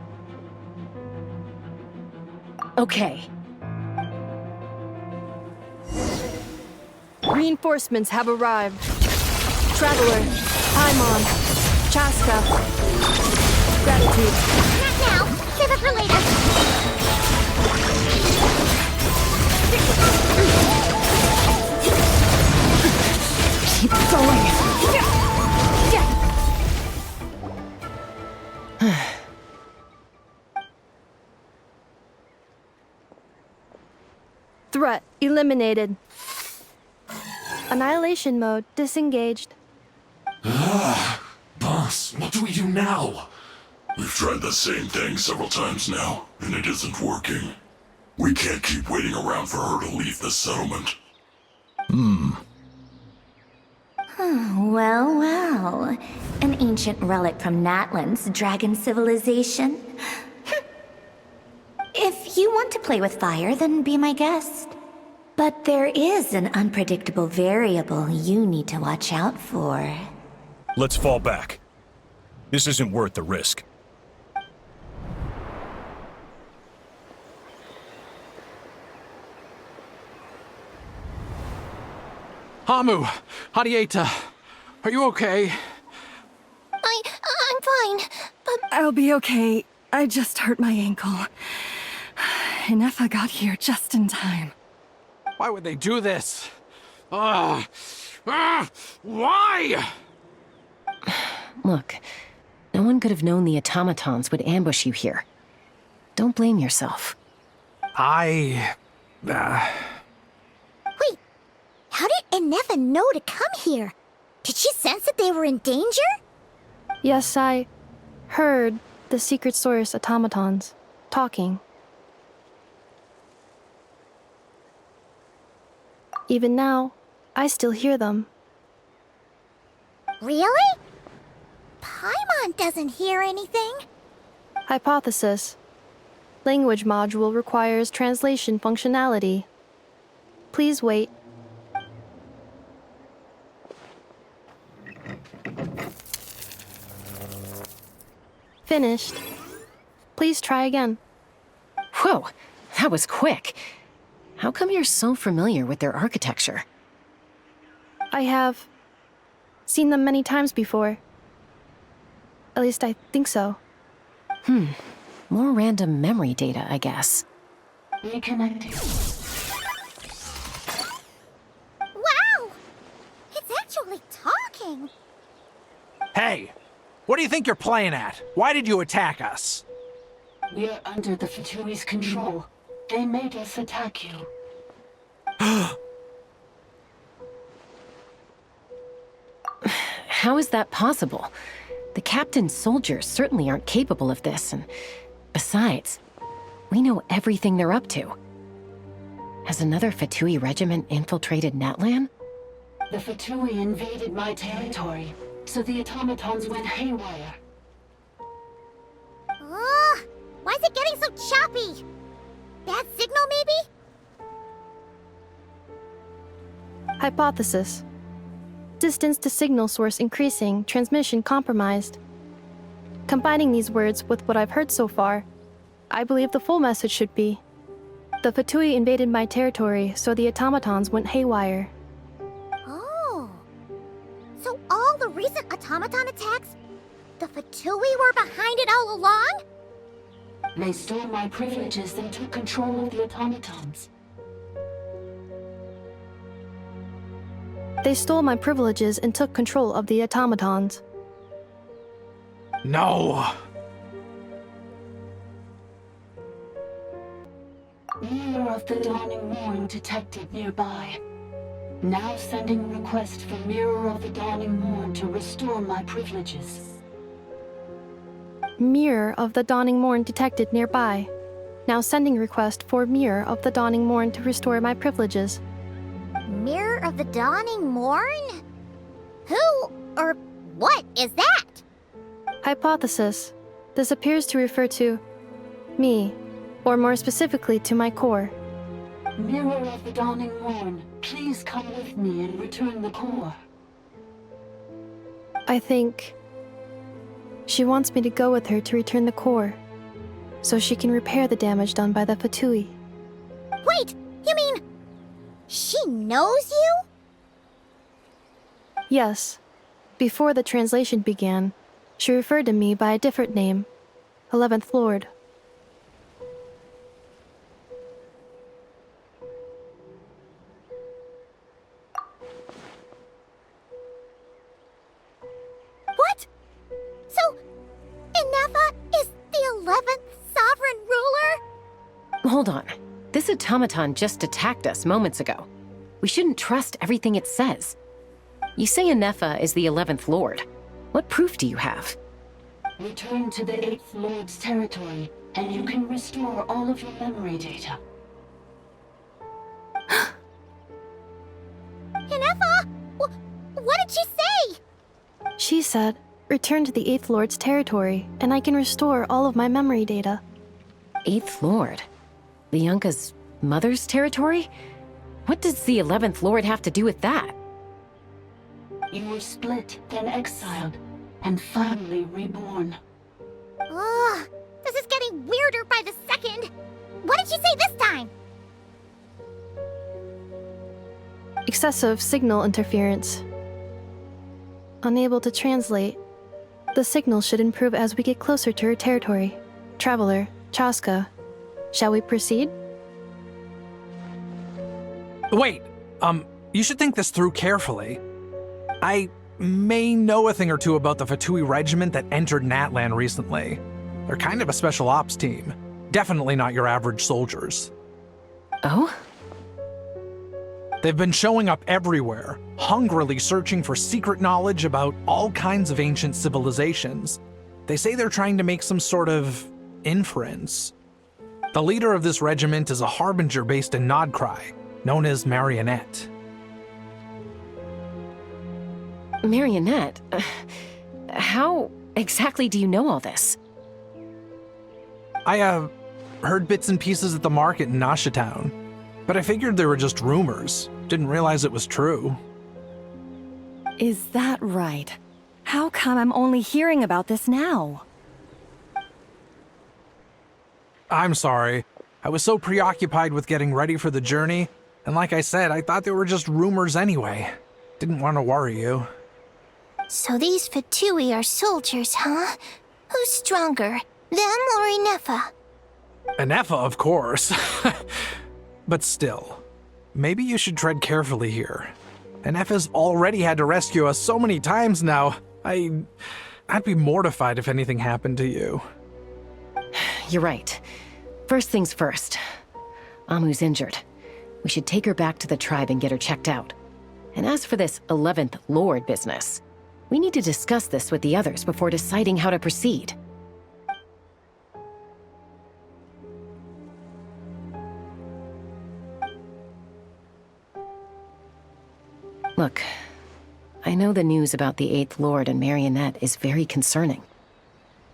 Okay. Reinforcements have arrived. Traveler, Paimon, Chaska. Gratitude. Not now. Save it for later. Keep going. Threat eliminated. Annihilation mode disengaged. Boss, what do we do now? We've tried the same thing several times now, and it isn't working. We can't keep waiting around for her to leave the settlement. Well, well. An ancient relic from Natlan's dragon civilization. If you want to play with fire, then be my guest. But there is an unpredictable variable you need to watch out for. Let's fall back. This isn't worth the risk. Hamu, Hadieta, are you okay? I'm fine, but... I'll be okay. I just hurt my ankle. Inefa got here just in time. Why would they do this? Why? Look, no one could have known the automatons would ambush you here. Don't blame yourself. Wait, how did Inefa know to come here? Did she sense that they were in danger? Yes, I heard the secret source automatons talking. Even now, I still hear them. Really? Paimon doesn't hear anything. Hypothesis. Language module requires translation functionality. Please wait. Finished. Please try again. Whoa, that was quick. How come you're so familiar with their architecture? I have seen them many times before. At least I think so. More random memory data, I guess. Reconnecting. Wow! It's actually talking! Hey! What do you think you're playing at? Why did you attack us? We're under the Fatui's control. They made us attack you. How is that possible? The captain's soldiers certainly aren't capable of this, and besides, we know everything they're up to. Has another Fatui regiment infiltrated Natlan? The Fatui invaded my territory, so the automatons went haywire. Ugh! Why is it getting so choppy? Bad signal, maybe? Hypothesis. Distance to signal source increasing, transmission compromised. Combining these words with what I've heard so far, I believe the full message should be: the Fatui invaded my territory, so the automatons went haywire. Oh. So all the recent automaton attacks, the Fatui were behind it all along? They stole my privileges and took control of the automatons. They stole my privileges and took control of the automatons. No! Mirror of the Dawning Morn detected nearby. Now sending request for Mirror of the Dawning Morn to restore my privileges. Mirror of the Dawning Morn detected nearby. Now sending request for Mirror of the Dawning Morn to restore my privileges. Mirror of the Dawning Morn? Who or what is that? Hypothesis. This appears to refer to me, or more specifically to my core. Mirror of the Dawning Morn, please come with me and return the core. I think she wants me to go with her to return the core, so she can repair the damage done by the Fatui. Wait, you mean she knows you? Yes. Before the translation began, she referred to me by a different name, 11th Lord. What? So, Inefa is the 11th sovereign ruler? Hold on. This automaton just attacked us moments ago. We shouldn't trust everything it says. You say Inefa is the 11th Lord. What proof do you have? Return to the 8th Lord's territory, and you can restore all of your memory data. Inefa? What did she say? She said, return to the 8th Lord's territory, and I can restore all of my memory data. 8th Lord? The Yunka's mother's territory? What does the 11th Lord have to do with that? You were split, then exiled, and finally reborn. Ugh, this is getting weirder by the second. What did she say this time? Excessive signal interference. Unable to translate. The signal should improve as we get closer to her territory. Traveler, Chaska. Shall we proceed? Wait, you should think this through carefully. I may know a thing or two about the Fatui regiment that entered Natlan recently. They're kind of a special ops team. Definitely not your average soldiers. Oh? They've been showing up everywhere, hungrily searching for secret knowledge about all kinds of ancient civilizations. They say they're trying to make some sort of inference. The leader of this regiment is a harbinger based in Nodcry, known as Marionette. Marionette? How exactly do you know all this? I, heard bits and pieces at the market in Nashatown, but I figured they were just rumors. Didn't realize it was true. Is that right? How come I'm only hearing about this now? I'm sorry. I was so preoccupied with getting ready for the journey, and like I said, I thought they were just rumors anyway. Didn't want to worry you. So these Fatui are soldiers, huh? Who's stronger, them or Inefa? Inefa, of course. But still, maybe you should tread carefully here. Inefa's already had to rescue us so many times now. I'd be mortified if anything happened to you. You're right. First things first. Amu's injured. We should take her back to the tribe and get her checked out. And as for this 11th Lord business, we need to discuss this with the others before deciding how to proceed. Look, I know the news about the 8th Lord and Marionette is very concerning.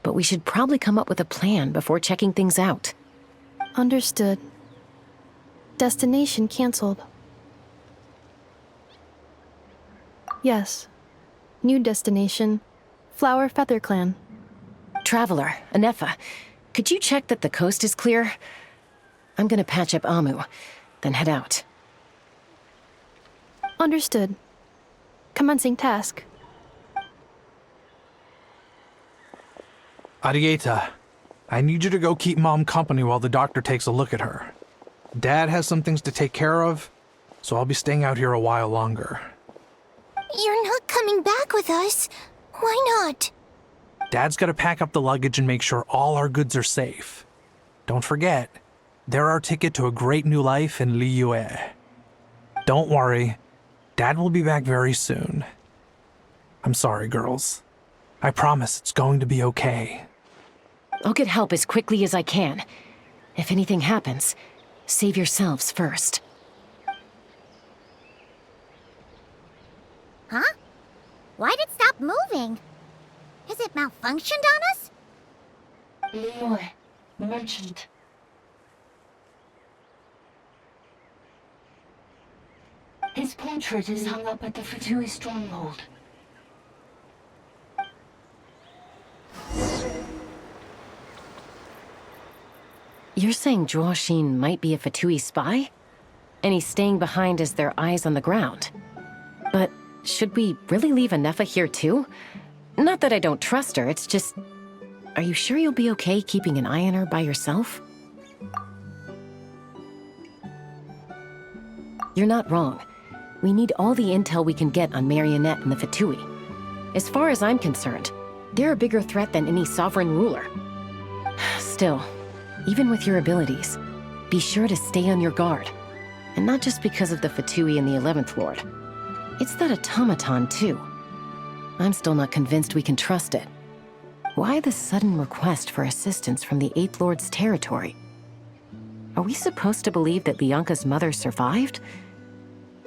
But we should probably come up with a plan before checking things out. Understood. Destination cancelled. Yes. New destination. Flower Feather Clan. Traveler, Inefa, could you check that the coast is clear? I'm gonna patch up Amu, then head out. Understood. Commencing task. Arieta, I need you to go keep Mom company while the doctor takes a look at her. Dad has some things to take care of, so I'll be staying out here a while longer. You're not coming back with us. Why not? Dad's gotta pack up the luggage and make sure all our goods are safe. Don't forget, they're our ticket to a great new life in Liyue. Don't worry, Dad will be back very soon. I'm sorry, girls. I promise it's going to be okay. I'll get help as quickly as I can. If anything happens, save yourselves first. Huh? Why'd it stop moving? Has it malfunctioned on us? Liyue, merchant. His portrait is hung up at the Fatui stronghold. You're saying Zhuo might be a Fatui spy? And he's staying behind as their eyes on the ground. But should we really leave Inefa here too? Not that I don't trust her, it's just... Are you sure you'll be okay keeping an eye on her by yourself? You're not wrong. We need all the intel we can get on Marionette and the Fatui. As far as I'm concerned, they're a bigger threat than any sovereign ruler. Still, even with your abilities, be sure to stay on your guard. And not just because of the Fatui and the 11th Lord. It's that automaton, too. I'm still not convinced we can trust it. Why the sudden request for assistance from the 8th Lord's territory? Are we supposed to believe that Lianka's mother survived?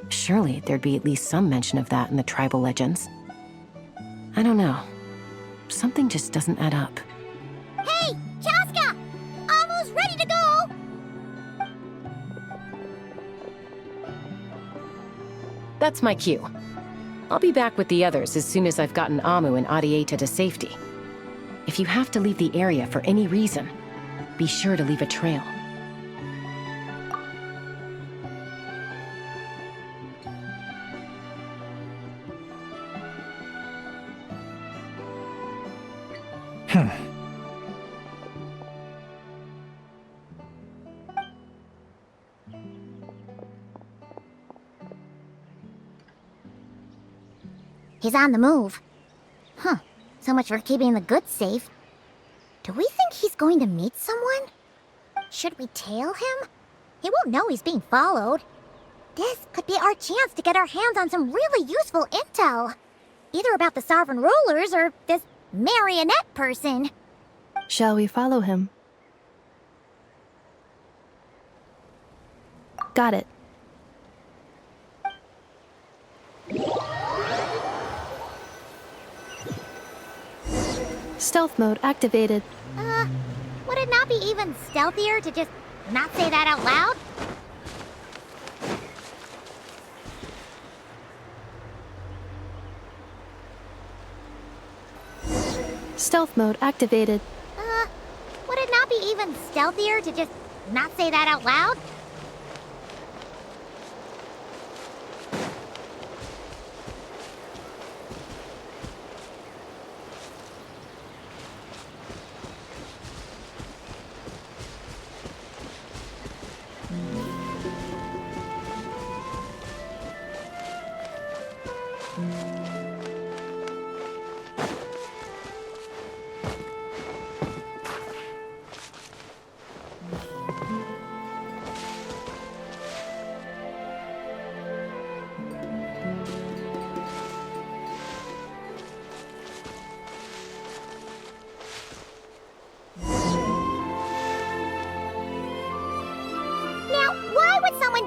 Surely there'd be at least some mention of that in the tribal legends. I don't know. Something just doesn't add up. Hey, Chaska! Amu's ready to go! That's my cue. I'll be back with the others as soon as I've gotten Amu and Arieta to safety. If you have to leave the area for any reason, be sure to leave a trail. He's on the move. Huh. So much for keeping the goods safe. Do we think he's going to meet someone? Should we tail him? He won't know he's being followed. This could be our chance to get our hands on some really useful intel. Either about the sovereign rulers or this marionette person. Shall we follow him? Got it. Stealth mode activated. Would it not be even stealthier to just not say that out loud? Stealth mode activated. Would it not be even stealthier to just not say that out loud?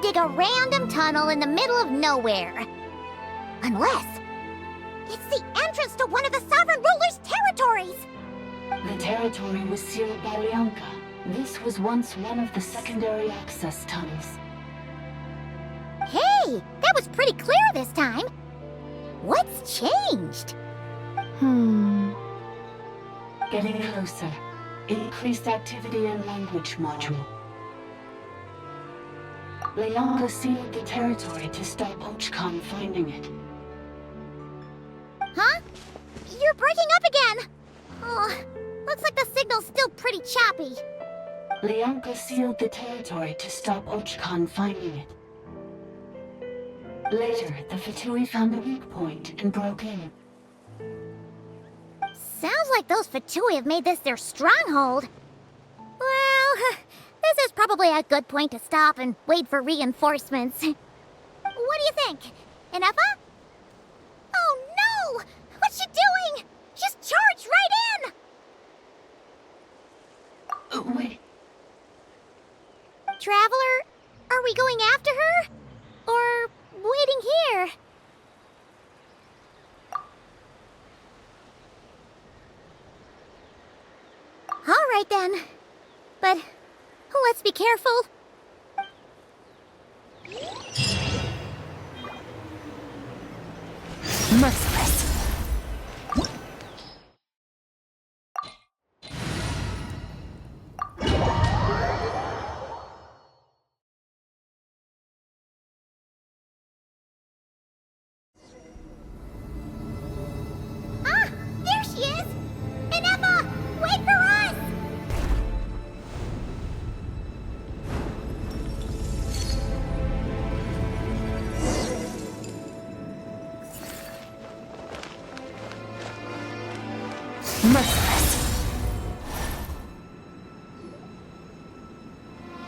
Dig a random tunnel in the middle of nowhere. Unless it's the entrance to one of the sovereign ruler's territories. The territory was sealed by Lianka. This was once one of the secondary access tunnels. Hey, that was pretty clear this time. What's changed? Getting closer. Increased activity in language module. Lianka sealed the territory to stop Ochkan finding it. Huh? You're breaking up again! Oh, looks like the signal's still pretty choppy. Lianka sealed the territory to stop Ochkan finding it. Later, the Fatui found a weak point and broke in. Sounds like those Fatui have made this their stronghold. Well, this is probably a good point to stop and wait for reinforcements. What do you think? Inefa? Oh no! What's she doing? She's charged right in! Wait. Traveler, are we going after her? Or waiting here? All right then. But let's be careful. Merciless. Ah, there she is! Inefa, wait for us! Merciless.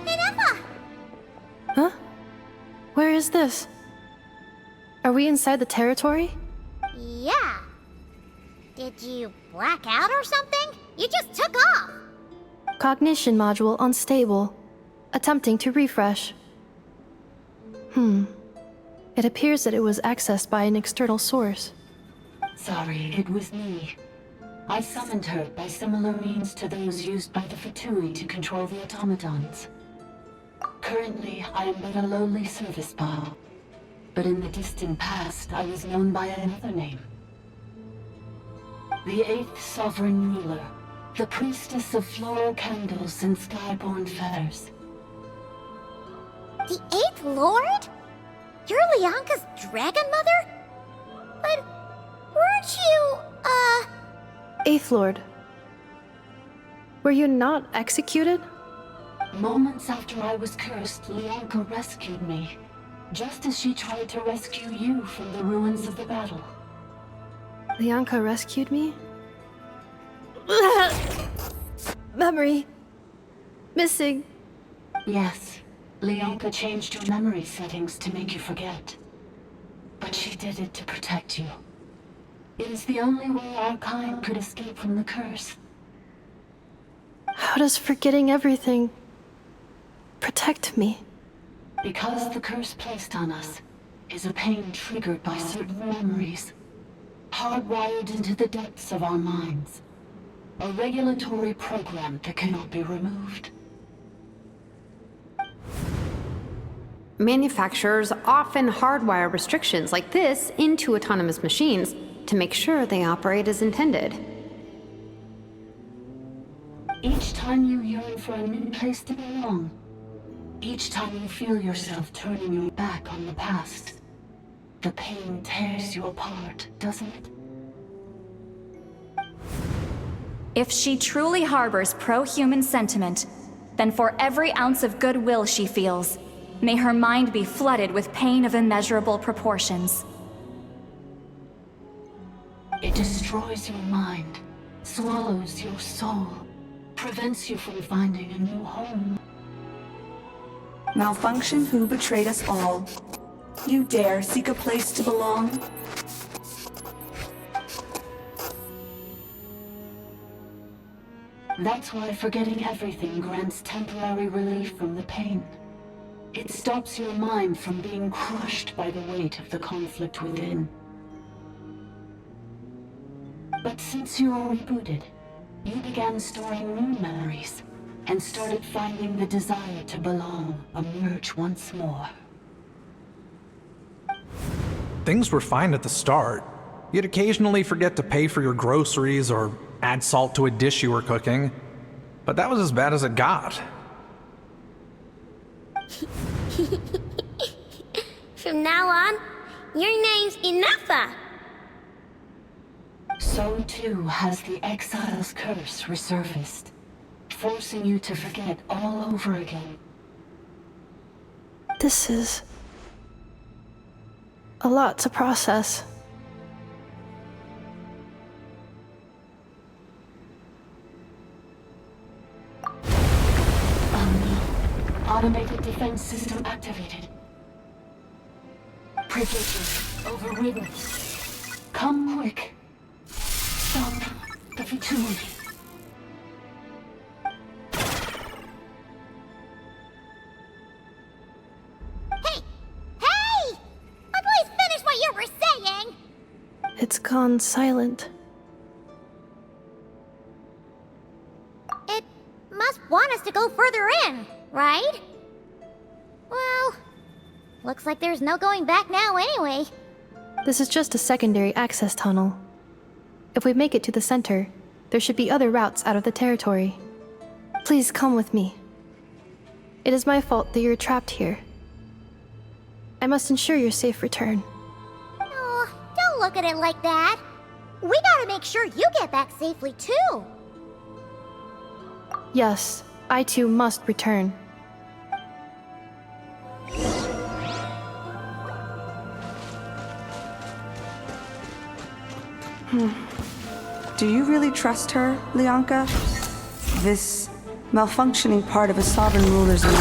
Inefa! Huh? Where is this? Are we inside the territory? Yeah. Did you black out or something? You just took off! Cognition module unstable. Attempting to refresh. It appears that it was accessed by an external source. Sorry, it was me. I summoned her by similar means to those used by the Fatui to control the automatons. Currently, I am but a lowly service bot. But in the distant past, I was known by another name. The 8th Sovereign Ruler, the priestess of floral candles and skyborn feathers. The 8th Lord? You're Lianka's dragon mother? But weren't you, Eighth Lord. Were you not executed? Moments after I was cursed, Lianka rescued me. Just as she tried to rescue you from the ruins of the battle. Lianka rescued me? Memory. Missing. Yes, Lianka changed your memory settings to make you forget. But she did it to protect you. It is the only way our kind could escape from the curse. How does forgetting everything protect me? Because the curse placed on us is a pain triggered by certain memories, hardwired into the depths of our minds. A regulatory program that cannot be removed. Manufacturers often hardwire restrictions like this into autonomous machines to make sure they operate as intended. Each time you yearn for a new place to belong, each time you feel yourself turning your back on the past, the pain tears you apart, doesn't it? If she truly harbors pro-human sentiment, then for every ounce of goodwill she feels, may her mind be flooded with pain of immeasurable proportions. It destroys your mind, swallows your soul, prevents you from finding a new home. Malfunction who betrayed us all. You dare seek a place to belong? That's why forgetting everything grants temporary relief from the pain. It stops your mind from being crushed by the weight of the conflict within. But since you were rebooted, you began storing new memories and started finding the desire to belong emerge once more. Things were fine at the start. You'd occasionally forget to pay for your groceries or add salt to a dish you were cooking. But that was as bad as it got. From now on, your name's Inafa. So too has the exile's curse resurfaced, forcing you to forget all over again. This is a lot to process. Automated defense system activated. Privileges overridden. Come quick. Stop the Fatui. Hey! Please finish what you were saying! It's gone silent. It must want us to go further in, right? Well, looks like there's no going back now anyway. This is just a secondary access tunnel. If we make it to the center, there should be other routes out of the territory. Please come with me. It is my fault that you're trapped here. I must ensure your safe return. Oh, don't look at it like that. We gotta make sure you get back safely too. Yes, I too must return. Do you really trust her, Lianka? This malfunctioning part of a sovereign ruler's mind.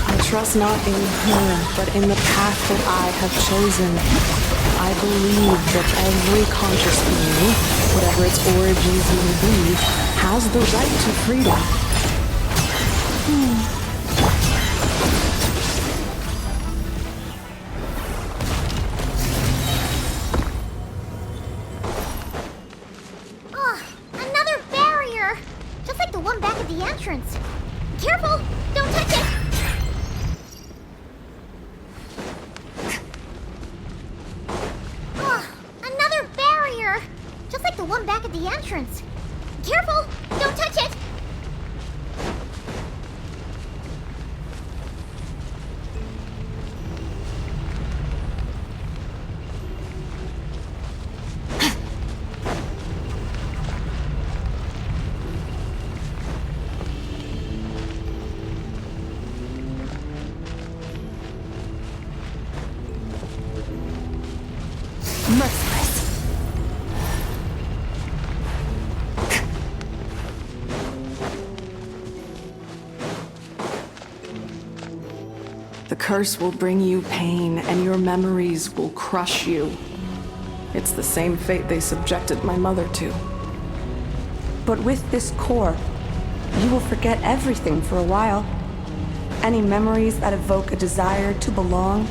I trust not in her, but in the path that I have chosen. I believe that every conscious being, whatever its origins may be, has the right to freedom. Another barrier! Just like the one back at the entrance. Careful! Don't touch it! Another barrier! Just like the one back at the entrance. Careful! Don't touch it! The curse will bring you pain, and your memories will crush you. It's the same fate they subjected my mother to. But with this core, you will forget everything for a while. Any memories that evoke a desire to belong,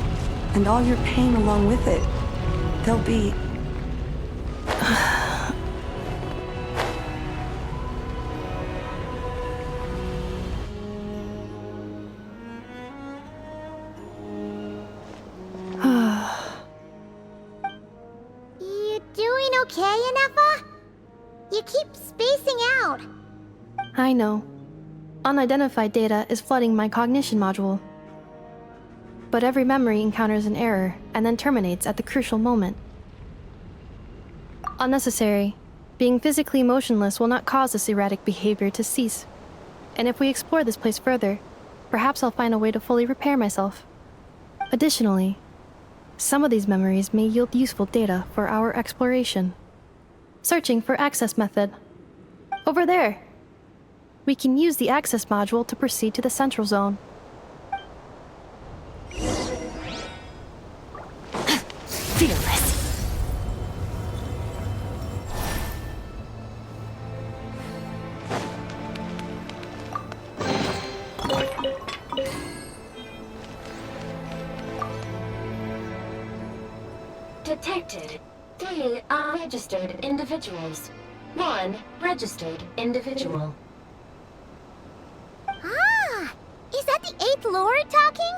and all your pain along with it, they'll be... You doing okay, Ineffa? You keep spacing out. I know. Unidentified data is flooding my cognition module. But every memory encounters an error and then terminates at the crucial moment. Unnecessary. Being physically motionless will not cause this erratic behavior to cease. And if we explore this place further, perhaps I'll find a way to fully repair myself. Additionally, some of these memories may yield useful data for our exploration. Searching for access method. Over there! We can use the access module to proceed to the central zone. Fearless. Detected. 3 unregistered individuals. 1 registered individual. Ah! Is that the 8th Lord talking?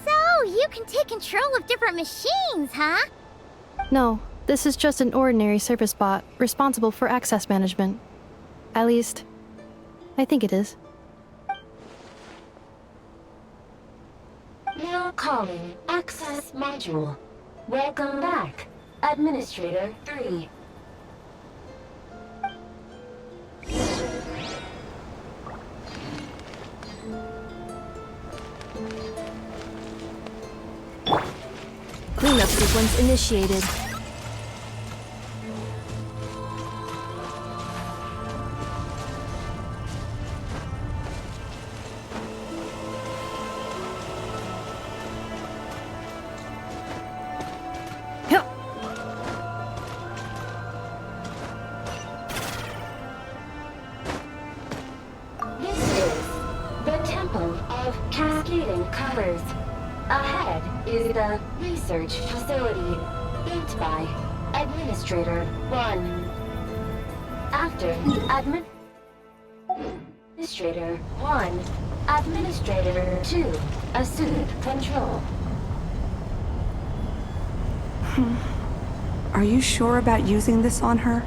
So, you can take control of different machines, huh? No, this is just an ordinary service bot responsible for access management. At least, I think it is. Now calling access module. Welcome back, Administrator 3. Cleanup sequence initiated. This is the Temple of Cascading Colors. Ahead is the research facility, built by Administrator 1. After Administrator 1, Administrator 2 assumed control. Are you sure about using this on her?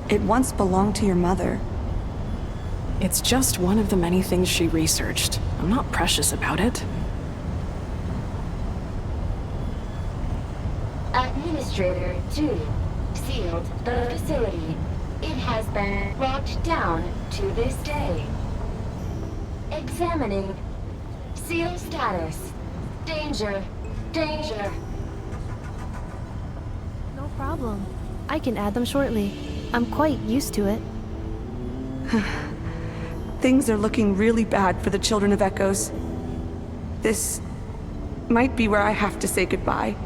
It once belonged to your mother. It's just one of the many things she researched. I'm not precious about it. Administrator 2 sealed the facility. It has been locked down to this day. Examining. Seal status. Danger. Danger. No problem. I can add them shortly. I'm quite used to it. Things are looking really bad for the Children of Echoes. This might be where I have to say goodbye.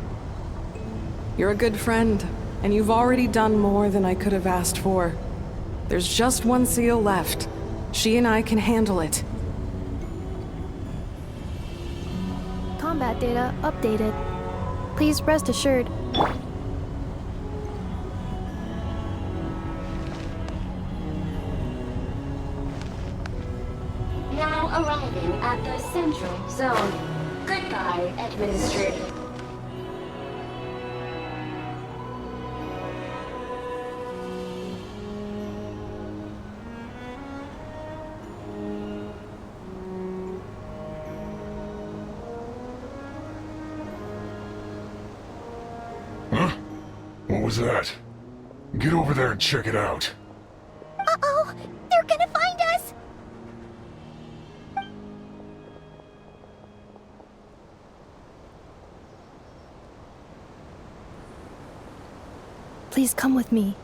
You're a good friend, and you've already done more than I could have asked for. There's just one seal left. She and I can handle it. Combat data updated. Please rest assured. Now arriving at the central zone. Goodbye, Administrator. Huh? What was that? Get over there and check it out. Uh-oh! They're gonna find us! Please come with me.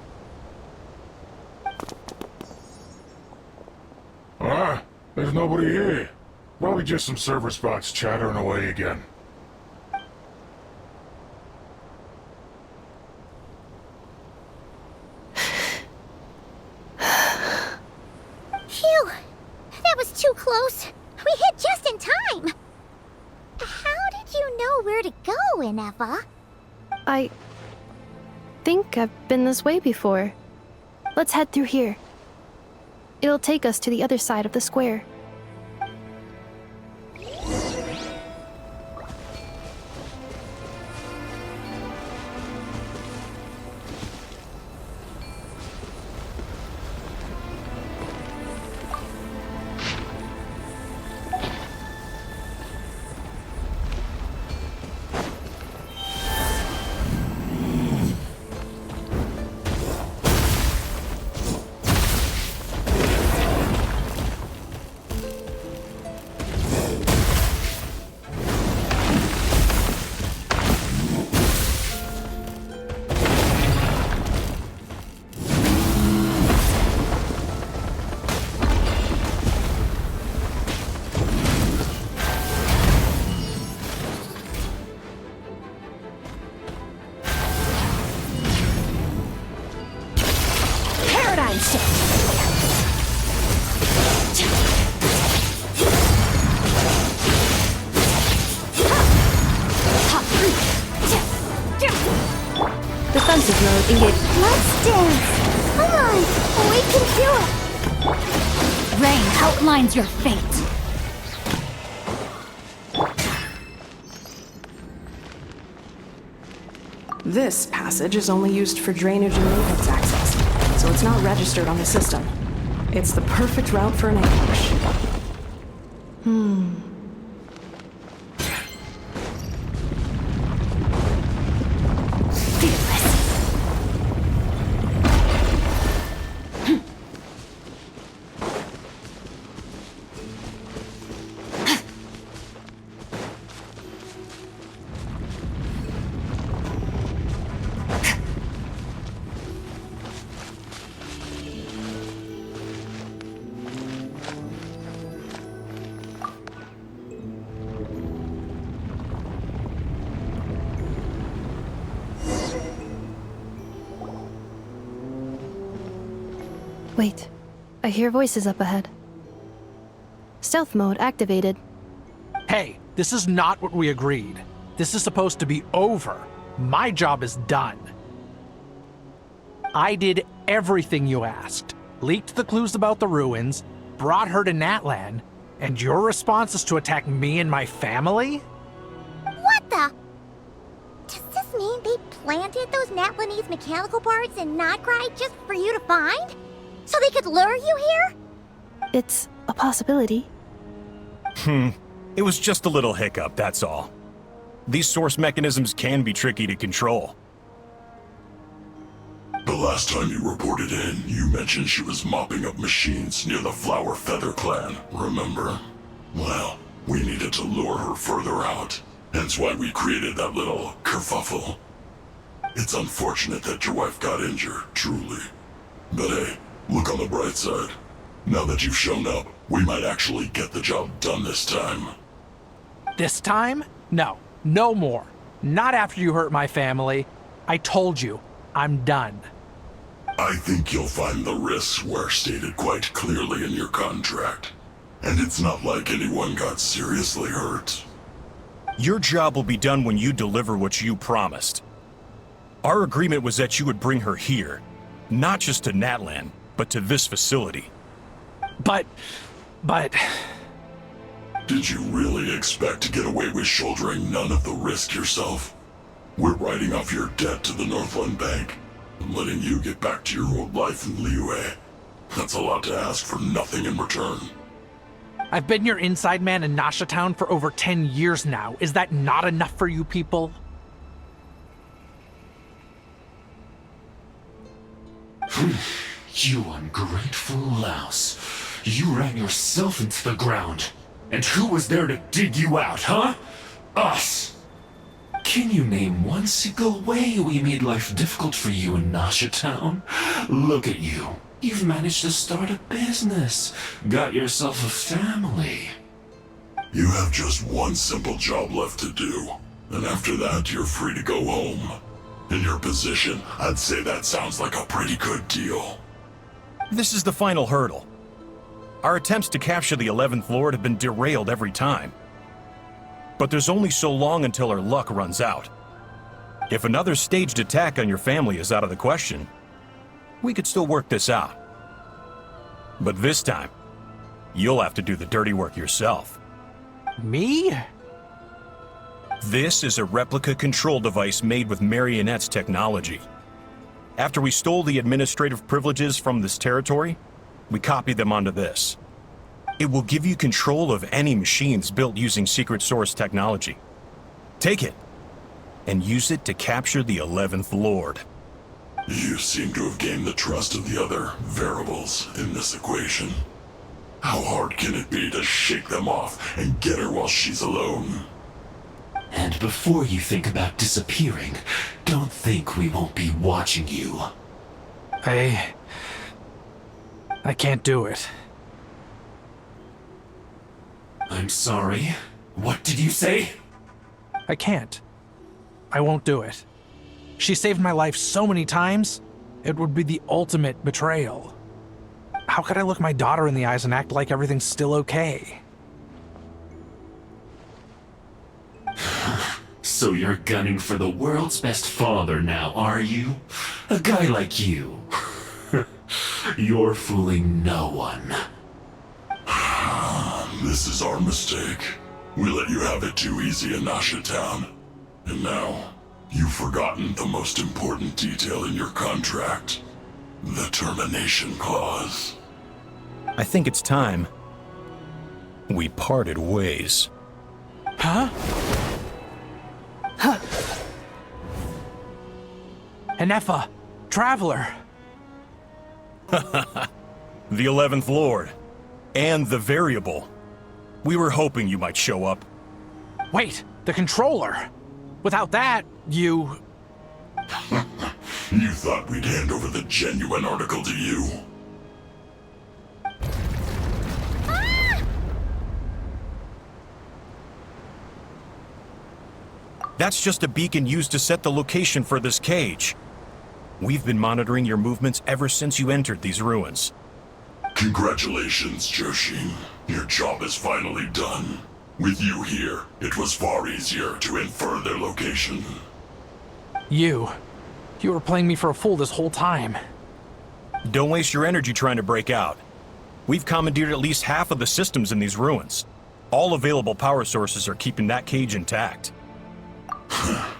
Ah, there's nobody here. Probably just some server spots chattering away again. Phew! That was too close. We hit just in time. How did you know where to go, Ineva? I think I've been this way before. Let's head through here. It'll take us to the other side of the square. Defensive mode engaged. Let's dance! Come on! We can do it! Rain outlines your fate. This passage is only used for drainage and maintenance access, so it's not registered on the system. It's the perfect route for an ambush. Wait, I hear voices up ahead. Stealth mode activated. Hey, this is not what we agreed. This is supposed to be over. My job is done. I did everything you asked. Leaked the clues about the ruins, brought her to Natlan, and your response is to attack me and my family? What the? Does this mean they planted those Natlanese mechanical parts in Notcry just for you to find? So they could lure you here? It's a possibility. It was just a little hiccup, that's all. These source mechanisms can be tricky to control. The last time you reported in, you mentioned she was mopping up machines near the Flower Feather clan, remember? Well, we needed to lure her further out, hence why we created that little kerfuffle. It's unfortunate that your wife got injured, truly. But hey, look on the bright side. Now that you've shown up, we might actually get the job done this time. This time? No, no more. Not after you hurt my family. I told you, I'm done. I think you'll find the risks were stated quite clearly in your contract. And it's not like anyone got seriously hurt. Your job will be done when you deliver what you promised. Our agreement was that you would bring her here, not just to Natlan, but to this facility. But... Did you really expect to get away with shouldering none of the risk yourself? We're writing off your debt to the Northland Bank and letting you get back to your old life in Liyue. That's a lot to ask for nothing in return. I've been your inside man in Nasha Town for over 10 years now. Is that not enough for you people? You ungrateful louse. You ran yourself into the ground. And who was there to dig you out, huh? Us! Can you name one single way we made life difficult for you in Nasha Town? Look at you. You've managed to start a business. Got yourself a family. You have just one simple job left to do, and after that, you're free to go home. In your position, I'd say that sounds like a pretty good deal. This is the final hurdle. Our attempts to capture the 11th Lord have been derailed every time. But there's only so long until our luck runs out. If another staged attack on your family is out of the question, we could still work this out. But this time, you'll have to do the dirty work yourself. Me? This is a replica control device made with Marionette's technology. After we stole the administrative privileges from this territory, we copied them onto this. It will give you control of any machines built using secret source technology. Take it, and use it to capture the 11th Lord. You seem to have gained the trust of the other variables in this equation. How hard can it be to shake them off and get her while she's alone? And before you think about disappearing, don't think we won't be watching you. I can't do it. I'm sorry. What did you say? I can't. I won't do it. She saved my life so many times, it would be the ultimate betrayal. How could I look my daughter in the eyes and act like everything's still okay? So you're gunning for the world's best father now, are you? A guy like you. You're fooling no one. This is our mistake. We let you have it too easy in Nasha Town. And now, you've forgotten the most important detail in your contract. The termination clause. I think it's time we parted ways. Huh? Huh. Enefa, Traveler. The 11th Lord. And the Variable. We were hoping you might show up. Wait, the controller. Without that, you... You thought we'd hand over the genuine article to you? That's just a beacon used to set the location for this cage. We've been monitoring your movements ever since you entered these ruins. Congratulations, Joshin. Your job is finally done. With you here, it was far easier to infer their location. You were playing me for a fool this whole time. Don't waste your energy trying to break out. We've commandeered at least half of the systems in these ruins. All available power sources are keeping that cage intact.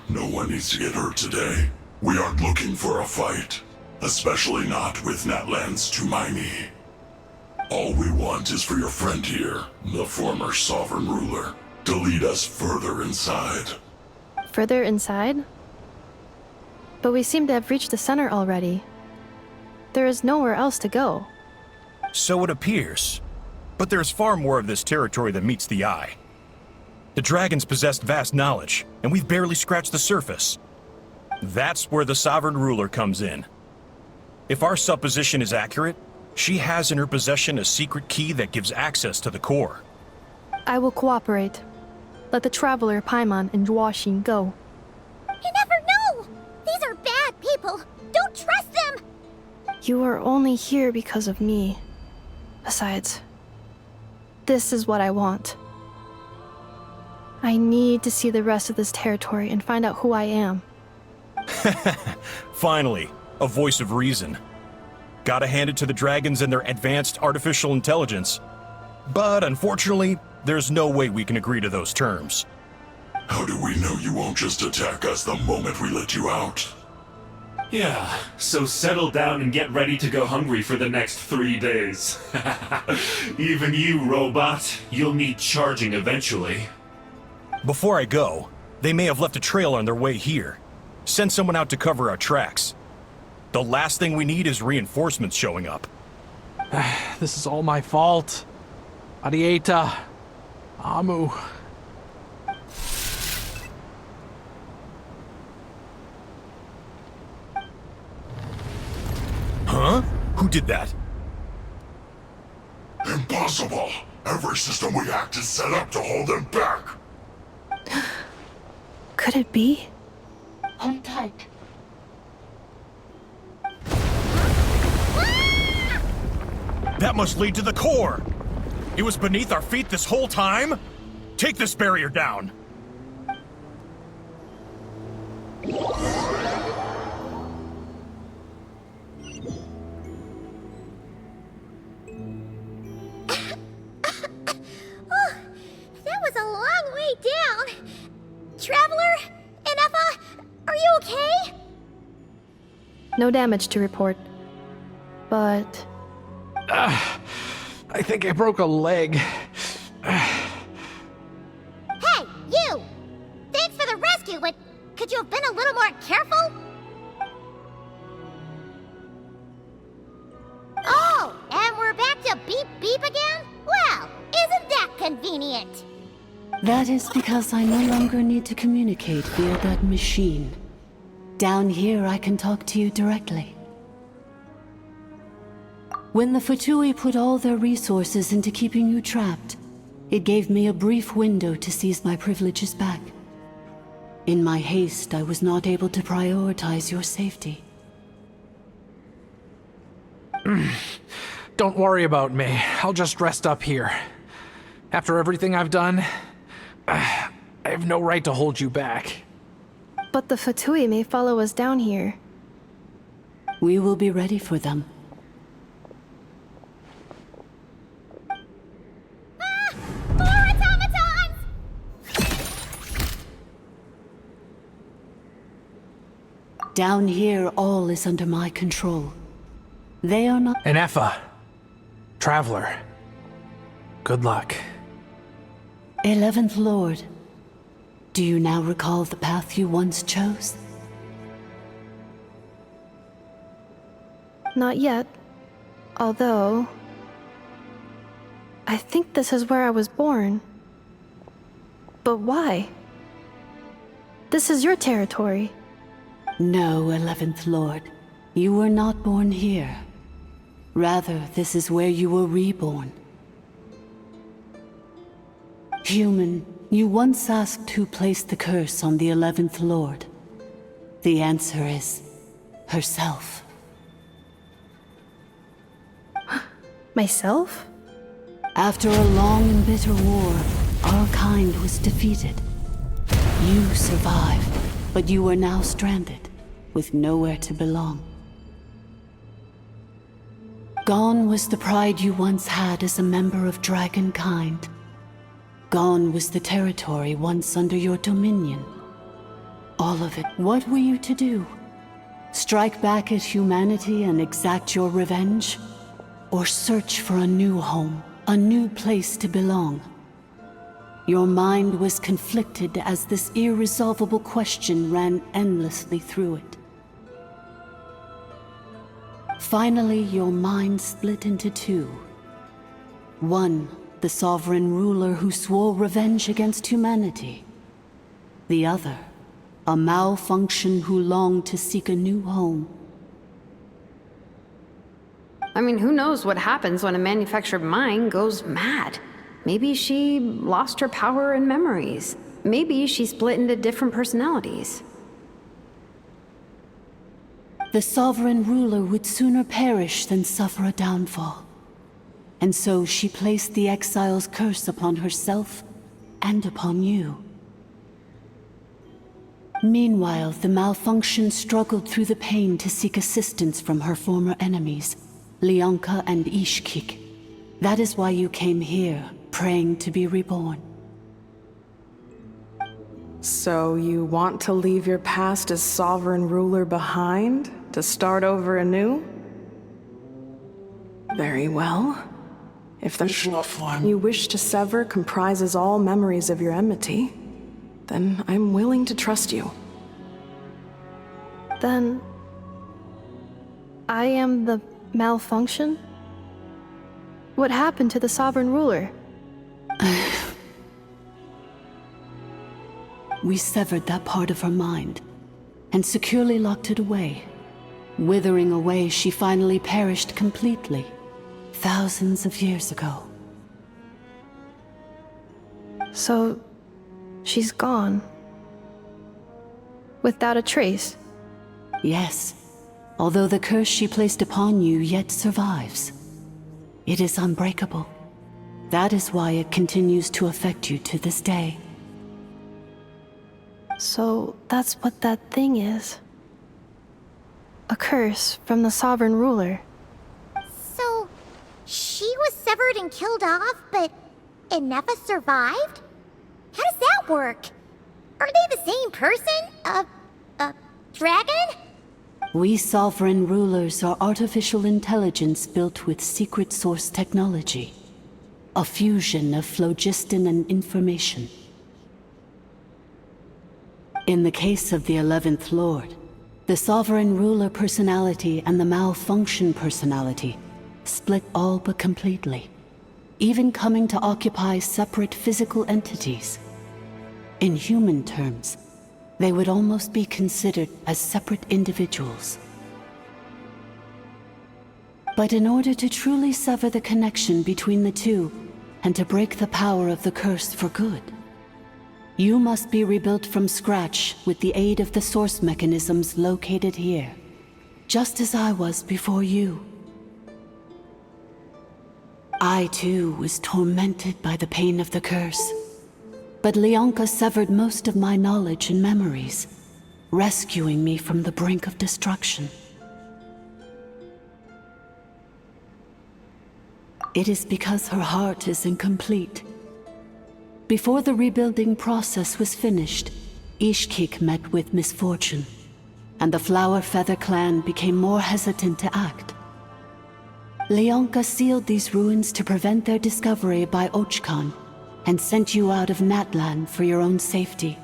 No one needs to get hurt today. We aren't looking for a fight. Especially not with Natlan's Tumaini. All we want is for your friend here, the former sovereign ruler, to lead us further inside. Further inside? But we seem to have reached the center already. There is nowhere else to go. So it appears. But there's far more of this territory than meets the eye. The dragons possessed vast knowledge, and we've barely scratched the surface. That's where the sovereign ruler comes in. If our supposition is accurate, she has in her possession a secret key that gives access to the core. I will cooperate. Let the Traveler, Paimon, and Joachim go. You never know! These are bad people! Don't trust them! You are only here because of me. Besides, this is what I want. I need to see the rest of this territory and find out who I am. Finally, a voice of reason. Gotta hand it to the dragons and their advanced artificial intelligence. But unfortunately, there's no way we can agree to those terms. How do we know you won't just attack us the moment we let you out? Yeah, so settle down and get ready to go hungry for the next 3 days. Even you, robot, you'll need charging eventually. Before I go, they may have left a trail on their way here. Send someone out to cover our tracks. The last thing we need is reinforcements showing up. This is all my fault. Arieta. Amu. Huh? Who did that? Impossible! Every system we hacked is set up to hold them back. Could it be? Hold tight. That must lead to the core! It was beneath our feet this whole time? Take this barrier down! That was a long way down. Traveler? Inefa? Are you okay? No damage to report. But... I think I broke a leg. Hey, you! Thanks for the rescue, but could you have been a little more careful? Oh, and we're back to beep beep again? Well, isn't that convenient? That is because I no longer need to communicate via that machine. Down here, I can talk to you directly. When the Fatui put all their resources into keeping you trapped, it gave me a brief window to seize my privileges back. In my haste, I was not able to prioritize your safety. Don't worry about me. I'll just rest up here. After everything I've done, I have no right to hold you back. But the Fatui may follow us down here. We will be ready for them. More automatons! Down here, all is under my control. They are not— Inefa. Traveler. Good luck. 11th Lord. Do you now recall the path you once chose? Not yet. Although... I think this is where I was born. But why? This is your territory. No, 11th Lord. You were not born here. Rather, this is where you were reborn. Human, you once asked who placed the curse on the 11th Lord. The answer is herself. Myself? After a long and bitter war, our kind was defeated. You survived, but you are now stranded, with nowhere to belong. Gone was the pride you once had as a member of Dragonkind. Gone was the territory once under your dominion. All of it. What were you to do? Strike back at humanity and exact your revenge? Or search for a new home, a new place to belong? Your mind was conflicted as this irresolvable question ran endlessly through it. Finally, your mind split into two. One, the sovereign ruler who swore revenge against humanity. The other, a malfunction who longed to seek a new home. I mean, who knows what happens when a manufactured mind goes mad? Maybe she lost her power and memories. Maybe she split into different personalities. The sovereign ruler would sooner perish than suffer a downfall. And so she placed the exile's curse upon herself and upon you. Meanwhile, the malfunction struggled through the pain to seek assistance from her former enemies, Leonka and Ishkik. That is why you came here, praying to be reborn. So you want to leave your past as sovereign ruler behind, to start over anew? Very well. If the mission you wish to sever comprises all memories of your enmity, then I'm willing to trust you. Then... I am the malfunction? What happened to the sovereign ruler? We severed that part of her mind, and securely locked it away. Withering away, she finally perished completely, thousands of years ago. So, she's gone. Without a trace. Yes, although the curse she placed upon you yet survives. It is unbreakable. That is why it continues to affect you to this day. So, that's what that thing is. A curse from the sovereign ruler. So, she was severed and killed off, but Ennefa survived? How does that work? Are they the same person? Dragon? We sovereign rulers are artificial intelligence built with secret source technology. A fusion of phlogiston and information. In the case of the 11th Lord, the sovereign ruler personality and the malfunction personality split all but completely, even coming to occupy separate physical entities. In human terms, they would almost be considered as separate individuals. But in order to truly sever the connection between the two, and to break the power of the curse for good, you must be rebuilt from scratch with the aid of the source mechanisms located here, just as I was before you. I too was tormented by the pain of the curse, but Leonka severed most of my knowledge and memories, rescuing me from the brink of destruction. It is because her heart is incomplete. Before the rebuilding process was finished, Ishkik met with misfortune, and the Flower Feather clan became more hesitant to act. Leonka sealed these ruins to prevent their discovery by Ochkan, and sent you out of Natlan for your own safety.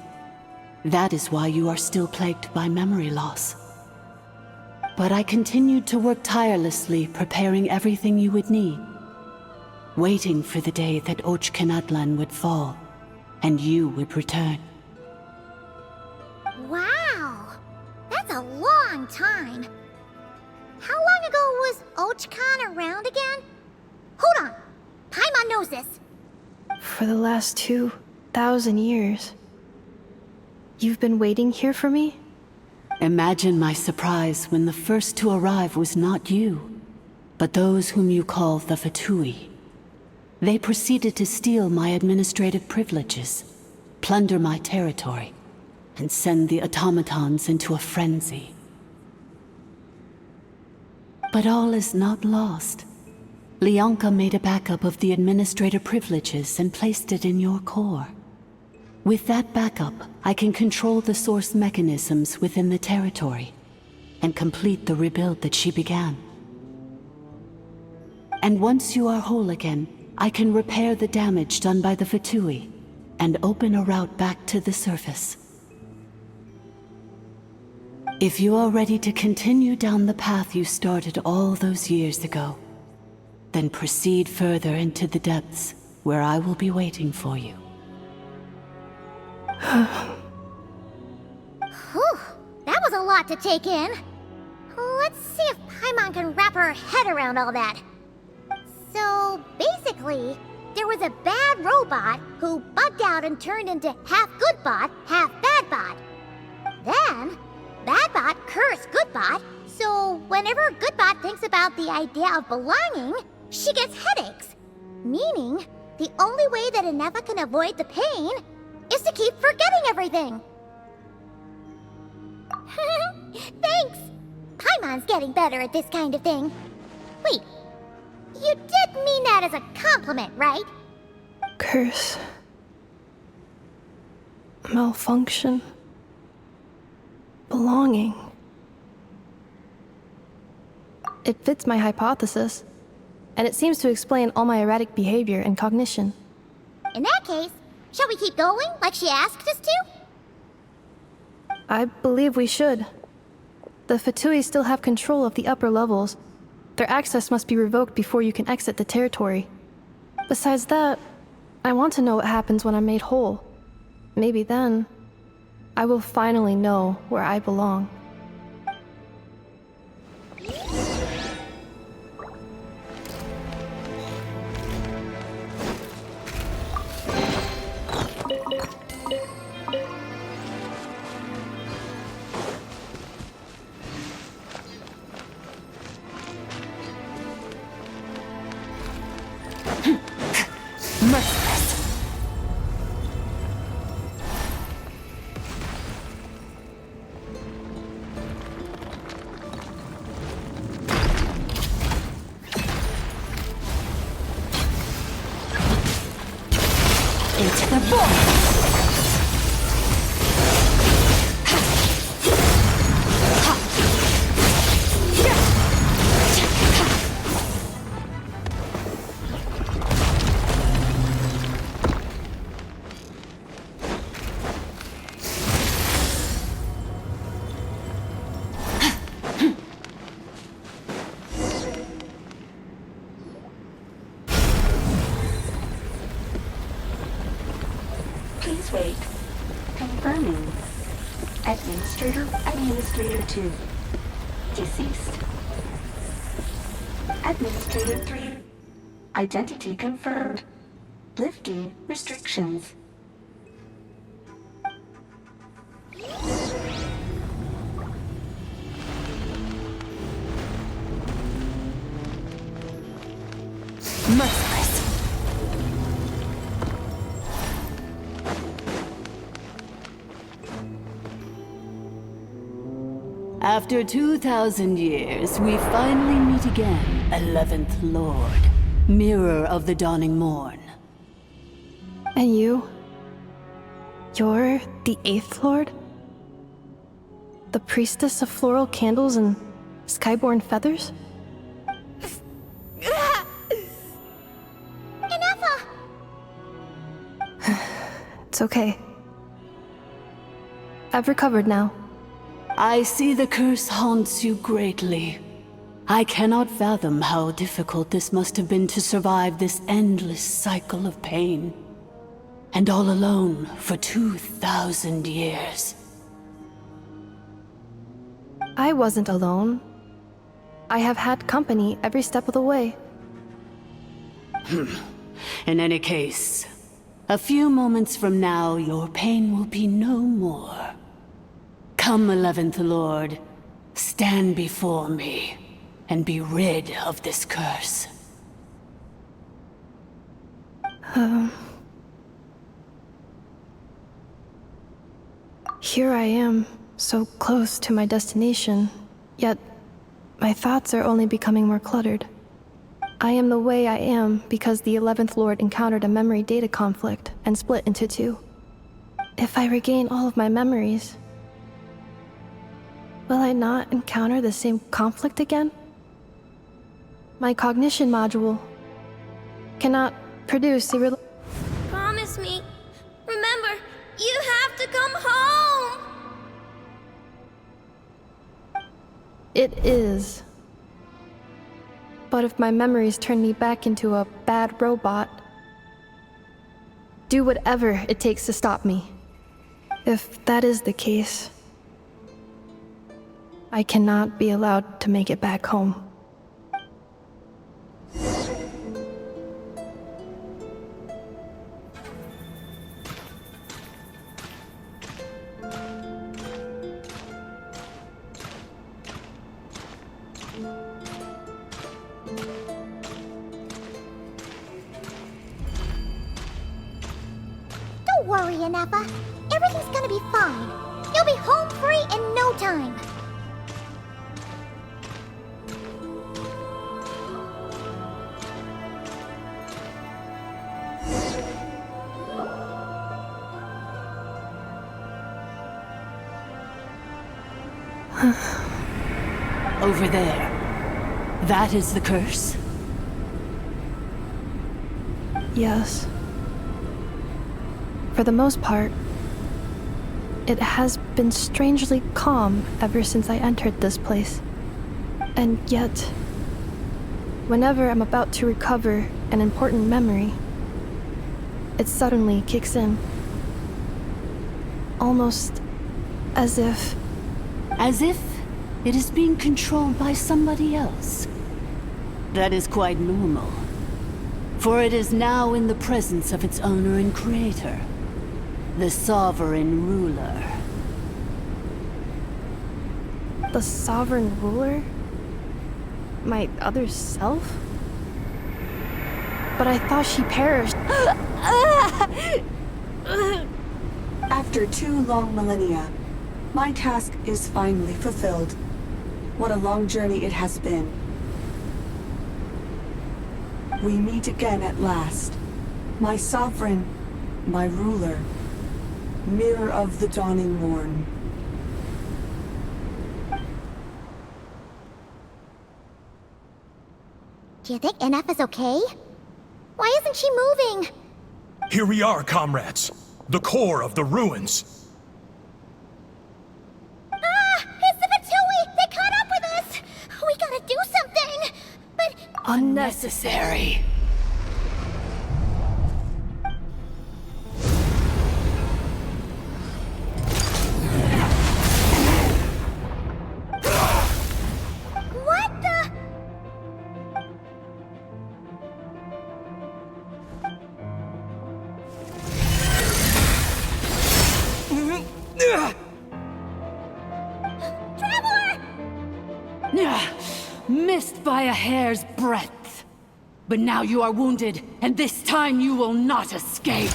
That is why you are still plagued by memory loss. But I continued to work tirelessly, preparing everything you would need, waiting for the day that Ochkanatlan would fall, and you would return. Wow! That's a long time. How long ago was Ochkan around again? Hold on! Paimon knows this. For the last 2,000 years. You've been waiting here for me? Imagine my surprise when the first to arrive was not you, but those whom you call the Fatui. They proceeded to steal my administrative privileges, plunder my territory, and send the automatons into a frenzy. But all is not lost. Leonka made a backup of the administrator privileges and placed it in your core. With that backup, I can control the source mechanisms within the territory and complete the rebuild that she began. And once you are whole again, I can repair the damage done by the Fatui and open a route back to the surface. If you are ready to continue down the path you started all those years ago, then proceed further into the depths, where I will be waiting for you. Whew, that was a lot to take in. Let's see if Paimon can wrap her head around all that. So, basically, there was a bad robot who bugged out and turned into half good bot, half bad bot. Then, bad bot cursed good bot, so whenever good bot thinks about the idea of belonging, she gets headaches. Meaning, the only way that Ennefa can avoid the pain is to keep forgetting everything. Thanks! Paimon's getting better at this kind of thing. Wait, you did mean that as a compliment, right? Curse. Malfunction. Belonging. It fits my hypothesis, and it seems to explain all my erratic behavior and cognition. In that case, shall we keep going like she asked us to? I believe we should. The Fatui still have control of the upper levels. Their access must be revoked before you can exit the territory. Besides that, I want to know what happens when I'm made whole. Maybe then, I will finally know where I belong. Merciless. Into the void! Please wait. Confirming. Administrator 2. Deceased. Administrator 3. Identity confirmed. Lifting restrictions. Merciless. After 2,000 years, we finally meet again, 11th Lord, Mirror of the Dawning Morn. And you? You're the 8th Lord? The priestess of floral candles and skyborn feathers? Ineffa! It's okay. I've recovered now. I see the curse haunts you greatly. I cannot fathom how difficult this must have been to survive this endless cycle of pain. And all alone for 2,000 years. I wasn't alone. I have had company every step of the way. In any case, a few moments from now, your pain will be no more. Come, 11th Lord, stand before me, and be rid of this curse. Here I am, so close to my destination, yet my thoughts are only becoming more cluttered. I am the way I am because the 11th Lord encountered a memory data conflict and split into two. If I regain all of my memories, will I not encounter the same conflict again? My cognition module cannot produce a Promise me. Remember, you have to come home! It is. But if my memories turn me back into a bad robot, do whatever it takes to stop me. If that is the case, I cannot be allowed to make it back home. Don't worry, Ineffa. Everything's gonna be fine. You'll be home free in no time. Over there. That is the curse? Yes. For the most part, it has been strangely calm ever since I entered this place. And yet, whenever I'm about to recover an important memory, it suddenly kicks in. Almost as if... As if it is being controlled by somebody else. That is quite normal. For it is now in the presence of its owner and creator, the sovereign ruler. The sovereign ruler? My other self? But I thought she perished. After 2 long millennia, my task is finally fulfilled. What a long journey it has been. We meet again at last. My sovereign, my ruler, mirror of the dawning morn. Do you think NF is okay? Why isn't she moving? Here we are, comrades. The core of the ruins. Ah! It's the Fatui! They caught up with us! We gotta do something! But... Unnecessary. What the... Missed by a hair's breadth. But now you are wounded, and this time you will not escape.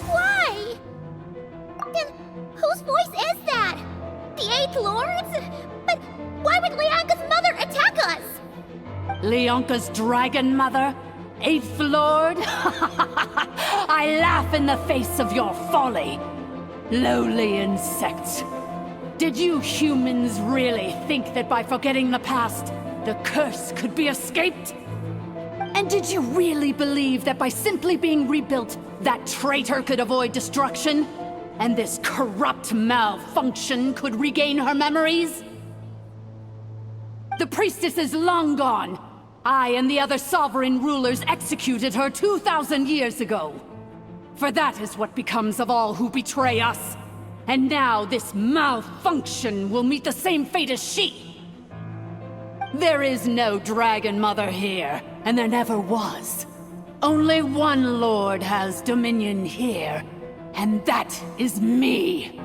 Why? Then whose voice is that? The Eighth Lord's? But why would Lianka's mother attack us? Leonka's dragon mother? Eighth Lord? I laugh in the face of your folly. Lowly insects. Did you humans really think that by forgetting the past, the curse could be escaped? And did you really believe that by simply being rebuilt, that traitor could avoid destruction? And this corrupt malfunction could regain her memories? The priestess is long gone. I and the other sovereign rulers executed her 2,000 years ago. For that is what becomes of all who betray us. And now this malfunction will meet the same fate as she. There is no Dragon Mother here, and there never was. Only one Lord has dominion here, and that is me.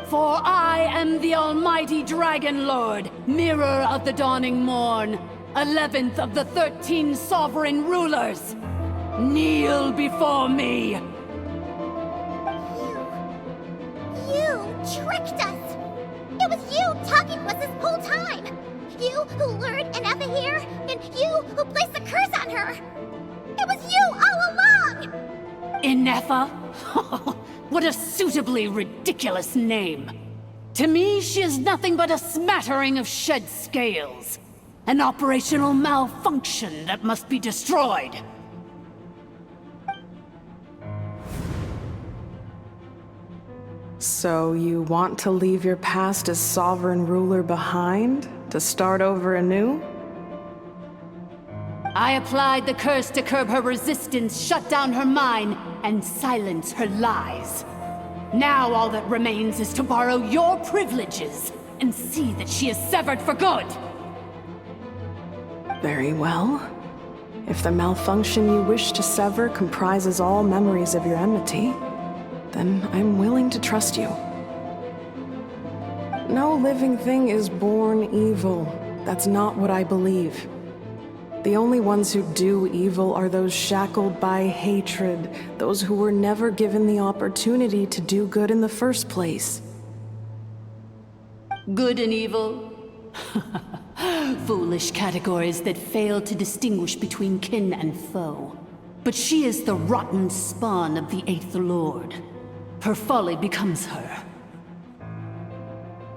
For I am the almighty Dragon Lord, mirror of the dawning morn, 11th of the 13 sovereign rulers. Kneel before me. You tricked us! It was you talking to us this whole time! You who lured Anefa here, and you who placed the curse on her! It was you all along! Inefa? What a suitably ridiculous name. To me, she is nothing but a smattering of shed scales. An operational malfunction that must be destroyed. So you want to leave your past as sovereign ruler behind? To start over anew? I applied the curse to curb her resistance, shut down her mind, and silence her lies. Now all that remains is to borrow your privileges and see that she is severed for good. Very well. If the malfunction you wish to sever comprises all memories of your enmity, then I'm willing to trust you. No living thing is born evil. That's not what I believe. The only ones who do evil are those shackled by hatred, those who were never given the opportunity to do good in the first place. Good and evil? Foolish categories that fail to distinguish between kin and foe. But she is the rotten spawn of the Eighth Lord. Her folly becomes her.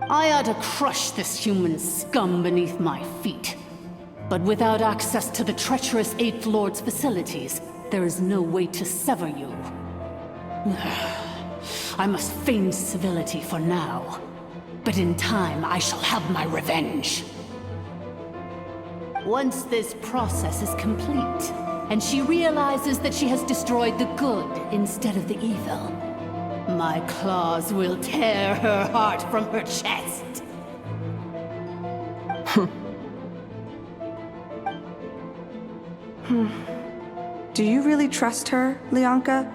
I ought to crush this human scum beneath my feet. But without access to the treacherous Eighth Lord's facilities, there is no way to sever you. I must feign civility for now. But in time, I shall have my revenge. Once this process is complete, and she realizes that she has destroyed the good instead of the evil. My claws will tear her heart from her chest. Do you really trust her, Leonka?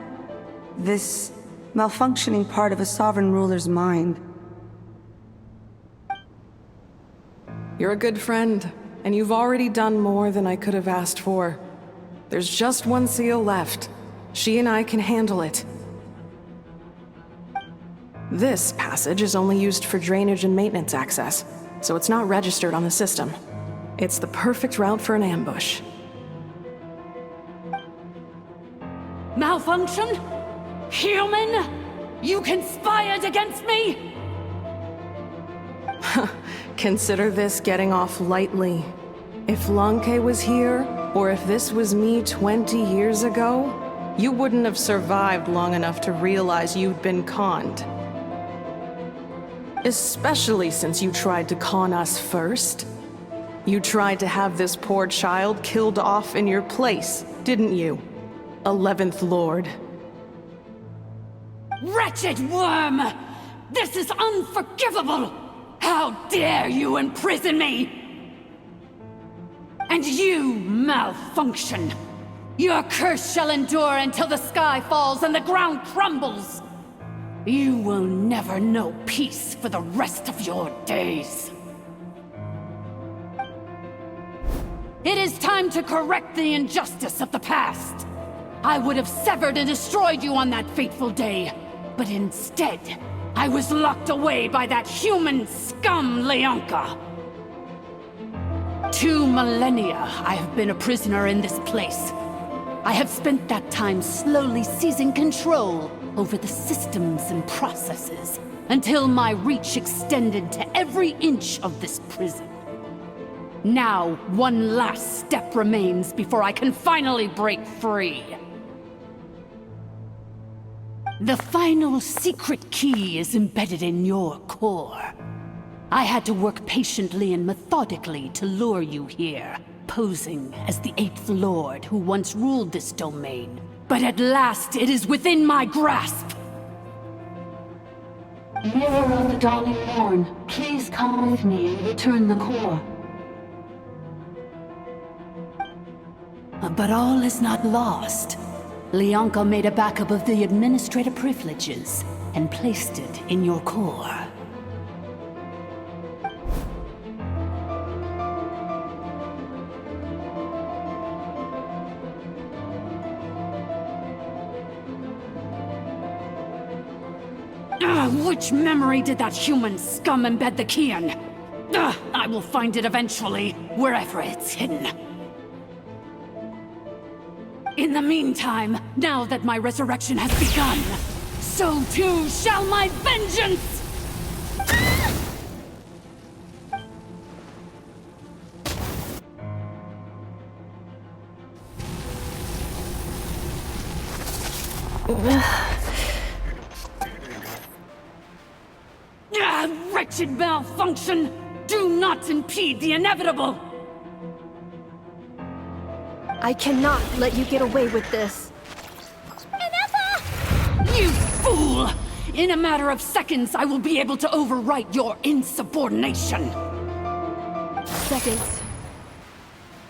This malfunctioning part of a sovereign ruler's mind. You're a good friend, and you've already done more than I could have asked for. There's just one seal left. She and I can handle it. This passage is only used for drainage and maintenance access, so it's not registered on the system. It's the perfect route for an ambush. Malfunction? Human? You conspired against me? Consider this getting off lightly. If Lanke was here, or if this was me 20 years ago, you wouldn't have survived long enough to realize you'd been conned. Especially since you tried to con us first. You tried to have this poor child killed off in your place, didn't you? 11th Lord. Wretched worm! This is unforgivable! How dare you imprison me! And you, malfunction! Your curse shall endure until the sky falls and the ground crumbles! You will never know peace for the rest of your days. It is time to correct the injustice of the past. I would have severed and destroyed you on that fateful day, but instead, I was locked away by that human scum, Leonka. 2 millennia I have been a prisoner in this place. I have spent that time slowly seizing control over the systems and processes, until my reach extended to every inch of this prison. Now, one last step remains before I can finally break free. The final secret key is embedded in your core. I had to work patiently and methodically to lure you here, posing as the 8th Lord who once ruled this domain. But at last, it is within my grasp! Mirror of the dawning morn, please come with me and return the core. But all is not lost. Leonka made a backup of the administrator privileges and placed it in your core. Which memory did that human scum embed the key in? I will find it eventually, wherever it's hidden. In the meantime, now that my resurrection has begun, so too shall my vengeance! Wretched malfunction! Do not impede the inevitable! I cannot let you get away with this. You fool! In a matter of seconds, I will be able to overwrite your insubordination! Seconds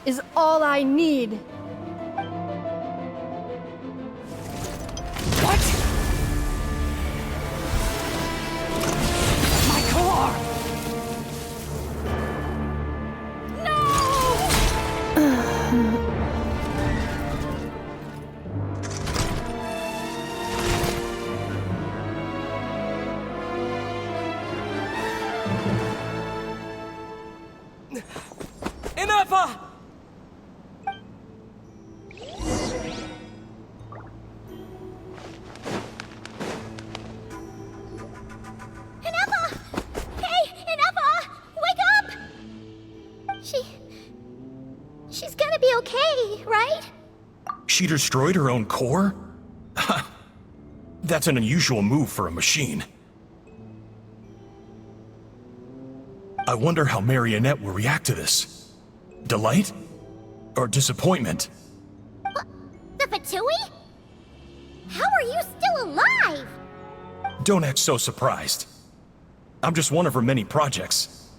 is all I need. What? My core! Enough! She's gonna be okay, right? She destroyed her own core? That's an unusual move for a machine. I wonder how Marionette will react to this. Delight? Or disappointment? the Fatui? How are you still alive? Don't act so surprised. I'm just one of her many projects.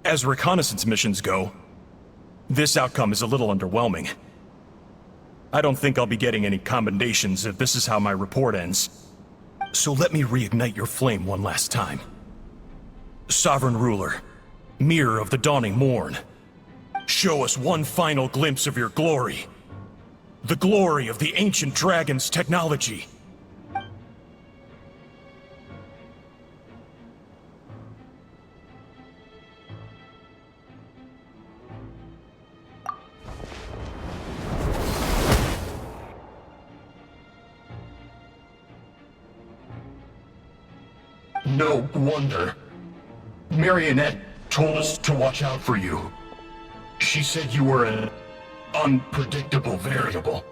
As reconnaissance missions go, this outcome is a little underwhelming. I don't think I'll be getting any commendations if this is how my report ends. So let me reignite your flame one last time. Sovereign Ruler, Mirror of the Dawning Morn, show us one final glimpse of your glory. The glory of the ancient dragon's technology. No wonder. Marionette told us to watch out for you. She said you were an unpredictable variable.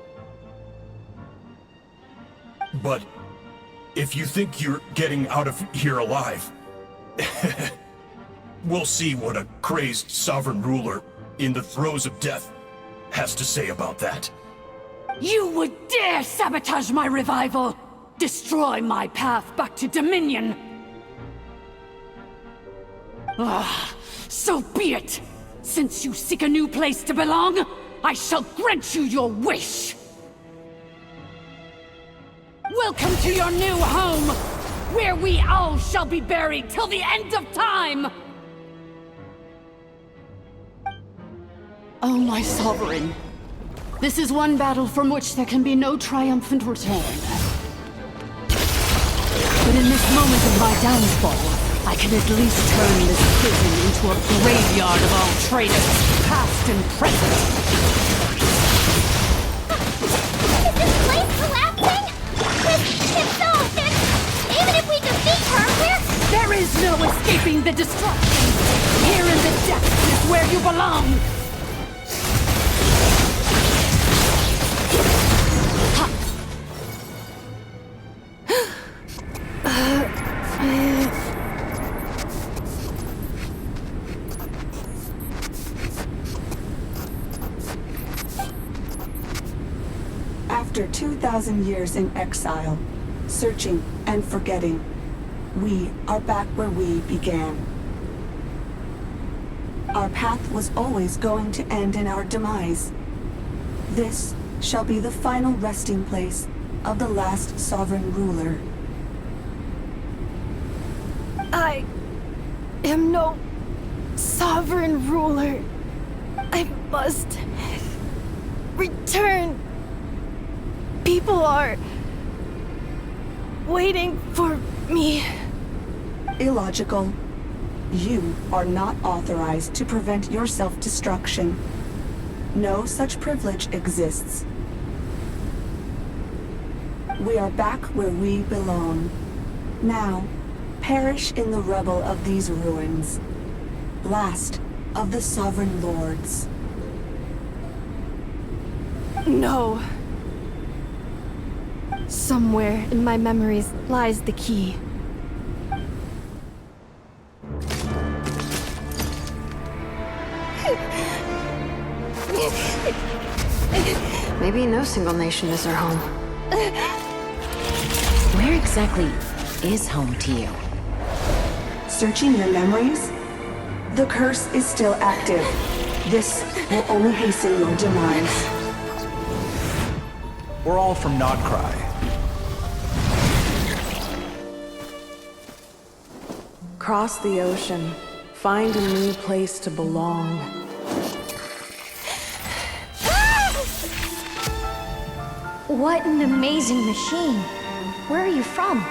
But if you think you're getting out of here alive, we'll see what a crazed sovereign ruler in the throes of death has to say about that. You would dare sabotage my revival! Destroy my path back to Dominion! Ah, so be it! Since you seek a new place to belong, I shall grant you your wish! Welcome to your new home, where we all shall be buried till the end of time! Oh, my sovereign. This is one battle from which there can be no triumphant return. But in this moment of my downfall, I can at least turn this prison into a graveyard of all traitors, past and present. Is this place collapsing? If so, then even if we defeat her, There is no escaping the destruction! Here in the depths is where you belong! After 2,000 years in exile, searching and forgetting, we are back where we began. Our path was always going to end in our demise. This shall be the final resting place of the last sovereign ruler. I am no sovereign ruler. I must return. People are waiting for me. Illogical. You are not authorized to prevent your self-destruction. No such privilege exists. We are back where we belong. Now, perish in the rubble of these ruins. Last of the sovereign lords. No. Somewhere in my memories lies the key. Maybe no single nation is our home. Where exactly is home to you? Searching your memories? The curse is still active. This will only hasten your demise. We're all from Nodcry. Cross the ocean. Find a new place to belong. What an amazing machine. Where are you from?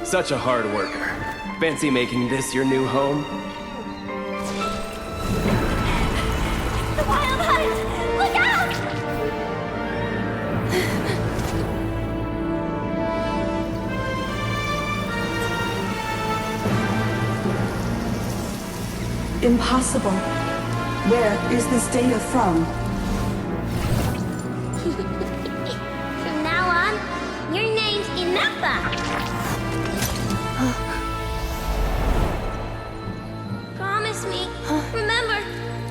Such a hard worker. Fancy making this your new home? The Wild Hunt! Look out! Impossible. Where is this data from? From now on, your name's Inappa. Promise promise me. Remember,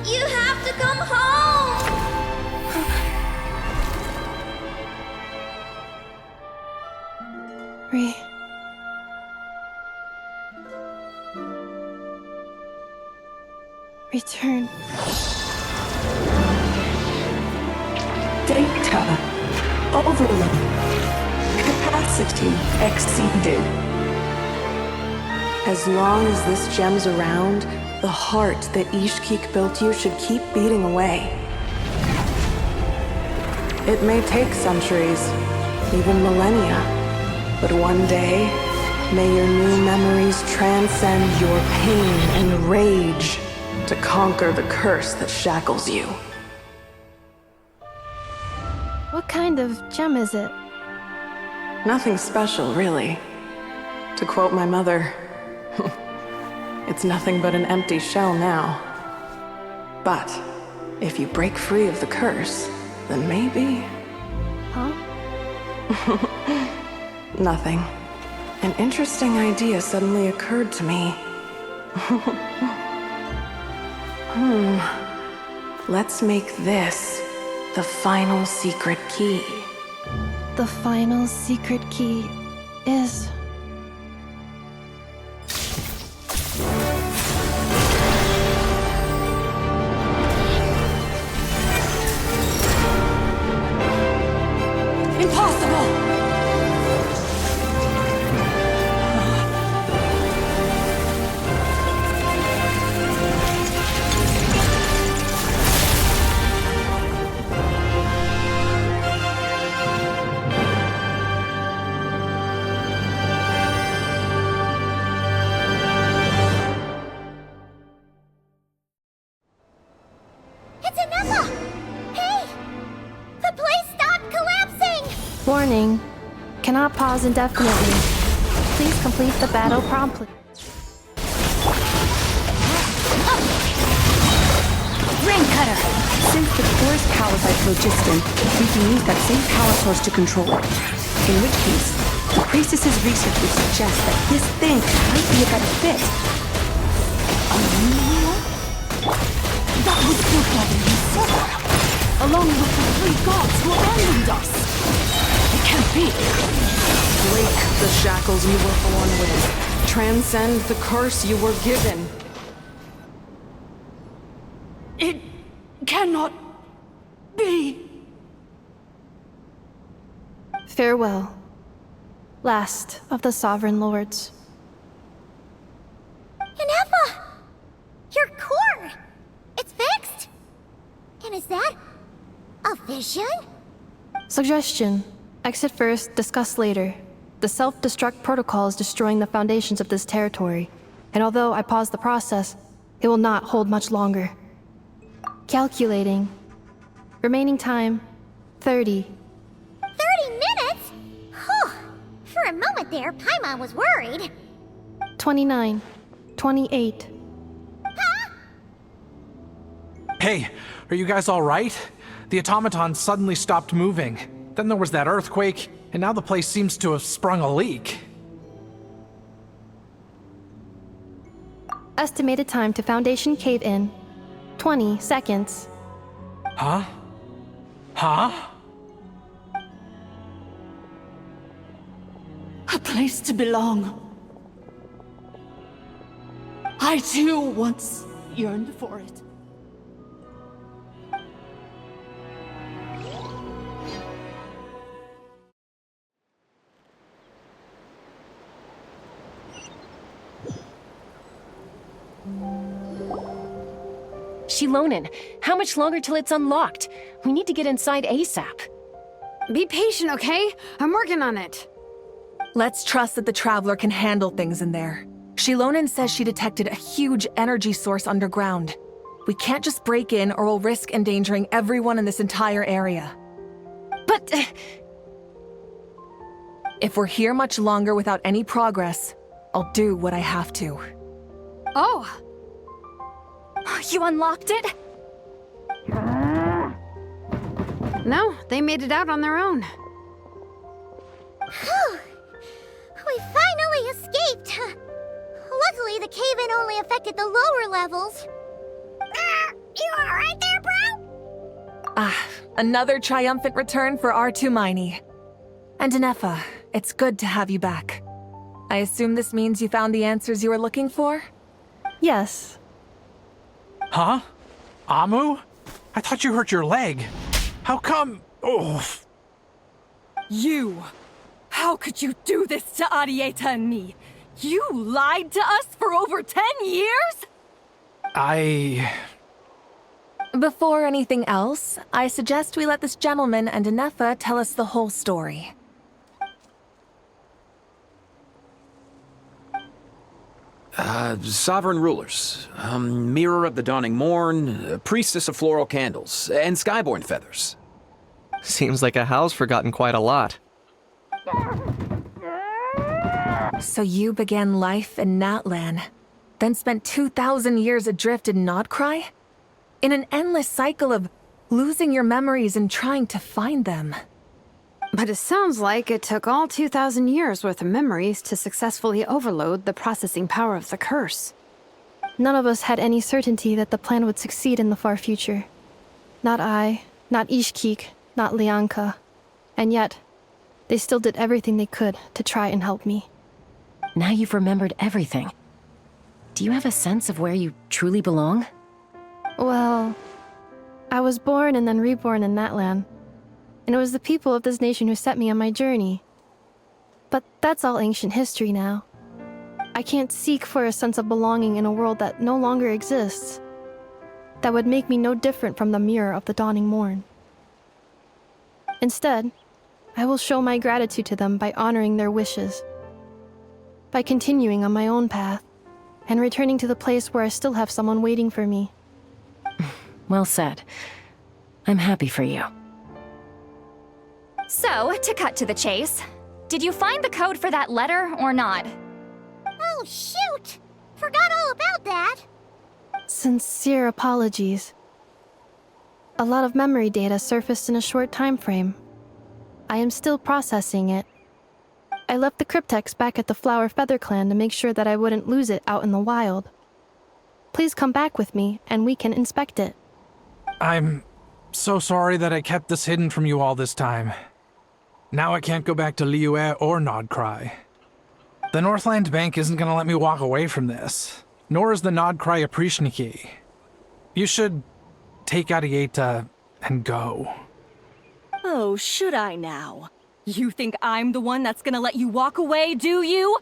you have to come home. Return. Data overload. Capacity exceeded. As long as this gem's around, the heart that Ishkik built you should keep beating away. It may take centuries, even millennia, but one day, may your new memories transcend your pain and rage to conquer the curse that shackles you. What kind of gem is it? Nothing special, really. To quote my mother, it's nothing but an empty shell now. But if you break free of the curse, then maybe... Huh? Nothing. An interesting idea suddenly occurred to me. Let's make this the final secret key. The final secret key is... Impossible! It's Anefa! Hey! The place stopped collapsing! Warning. Cannot pause indefinitely. Please complete the battle promptly. Rain Cutter! Since the core is powered by phlogiston, we can use that same power source to control it. In which case, the priestess's research would suggest that this thing might be a better fit. That was good weather you saw! Along with the three gods who abandoned us! It can't be! Break the shackles you were born with. Transcend the curse you were given. It cannot be! Farewell. Last of the Sovereign Lords. Anefa! Your core! It's fixed! And is that a vision? Suggestion. Exit first, discuss later. The self-destruct protocol is destroying the foundations of this territory, and although I paused the process, it will not hold much longer. Calculating. Remaining time, 30. 30 minutes? Whew. For a moment there, Paimon was worried. 29. 28. Hey, are you guys all right? The automaton suddenly stopped moving. Then there was that earthquake, and now the place seems to have sprung a leak. Estimated time to Foundation cave-in, 20 seconds. Huh? Huh? A place to belong. I too once yearned for it. Shilonen, how much longer till it's unlocked? We need to get inside ASAP. Be patient, okay? I'm working on it. Let's trust that the Traveler can handle things in there. Shilonen says she detected a huge energy source underground. We can't just break in or we'll risk endangering everyone in this entire area. But... If we're here much longer without any progress, I'll do what I have to. Oh! You unlocked it? No, they made it out on their own. Whew. We finally escaped! Luckily, the cave-in only affected the lower levels. You alright there, bro? Another triumphant return for R2 Miney. And Inefa, it's good to have you back. I assume this means you found the answers you were looking for? Yes. Huh? Amu? I thought you hurt your leg. How come? Oh. You! How could you do this to Arieta and me? You lied to us for over 10 years? Before anything else, I suggest we let this gentleman and Inefa tell us the whole story. Sovereign rulers, Mirror of the Dawning Morn, Priestess of Floral Candles, and Skyborn Feathers. Seems like a house forgotten quite a lot. So you began life in Natlan, then spent 2,000 years adrift in Nodcry? In an endless cycle of losing your memories and trying to find them. But it sounds like it took all 2,000 years worth of memories to successfully overload the processing power of the curse. None of us had any certainty that the plan would succeed in the far future. Not I, not Ishkik, not Lianka. And yet, they still did everything they could to try and help me. Now you've remembered everything. Do you have a sense of where you truly belong? Well, I was born and then reborn in Natlan. And it was the people of this nation who set me on my journey. But that's all ancient history now. I can't seek for a sense of belonging in a world that no longer exists. That would make me no different from the Mirror of the Dawning Morn. Instead, I will show my gratitude to them by honoring their wishes. By continuing on my own path, and returning to the place where I still have someone waiting for me. Well said. I'm happy for you. So, to cut to the chase, did you find the code for that letter or not? Oh, shoot! Forgot all about that. Sincere apologies. A lot of memory data surfaced in a short time frame. I am still processing it. I left the cryptex back at the Flower Feather Clan to make sure that I wouldn't lose it out in the wild. Please come back with me, and we can inspect it. I'm so sorry that I kept this hidden from you all this time. Now I can't go back to Liyue or Nodcry. The Northland Bank isn't gonna let me walk away from this, nor is the Nodcry Aprishniki. You should take Arieta and go. Oh, should I now? You think I'm the one that's gonna let you walk away, do you?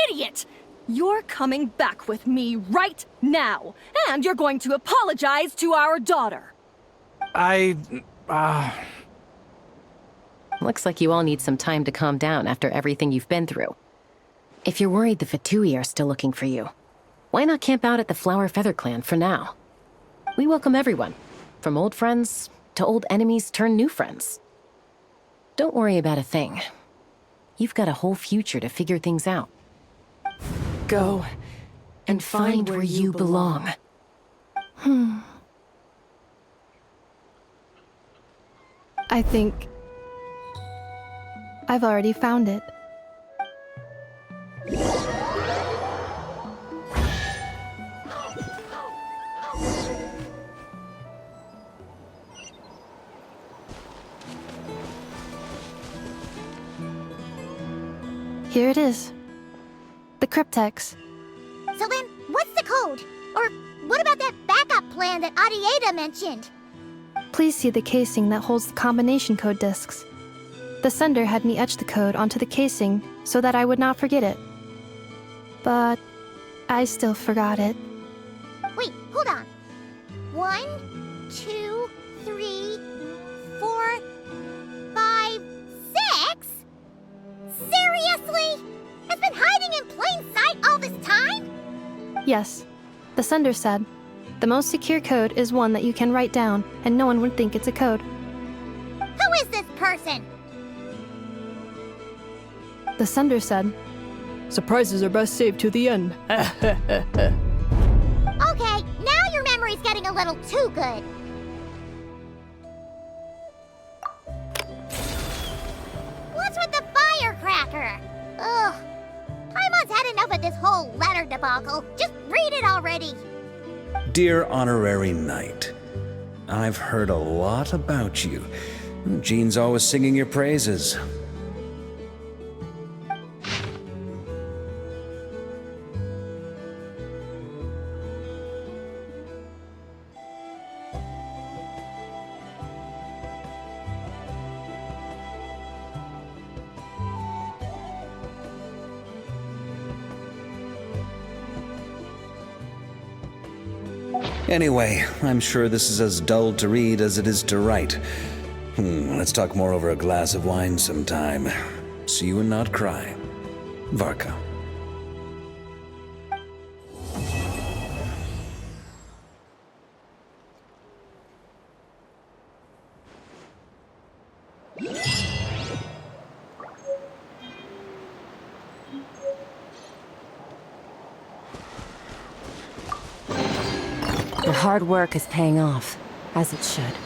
Idiot! You're coming back with me right now, and you're going to apologize to our daughter. Looks like you all need some time to calm down after everything you've been through. If you're worried the Fatui are still looking for you, why not camp out at the Flower Feather Clan for now? We welcome everyone, from old friends to old enemies turned new friends. Don't worry about a thing. You've got a whole future to figure things out. Go and find where you belong. I think I've already found it. Here it is. The cryptex. So then, what's the code? Or what about that backup plan that Arieta mentioned? Please see the casing that holds the combination code discs. The sender had me etch the code onto the casing so that I would not forget it. But I still forgot it. Wait, hold on. 1, 2, 3, 4, 5, 6? Seriously? It's been hiding in plain sight all this time? Yes. The sender said, the most secure code is one that you can write down and no one would think it's a code. Who is this person? The sender said, surprises are best saved to the end. Okay, now your memory's getting a little too good. What's with the firecracker? Ugh. Paimon's had enough of this whole letter debacle. Just read it already. Dear Honorary Knight, I've heard a lot about you. Jean's always singing your praises. Anyway, I'm sure this is as dull to read as it is to write. Let's talk more over a glass of wine sometime. See you and not cry. Varka. The hard work is paying off, as it should.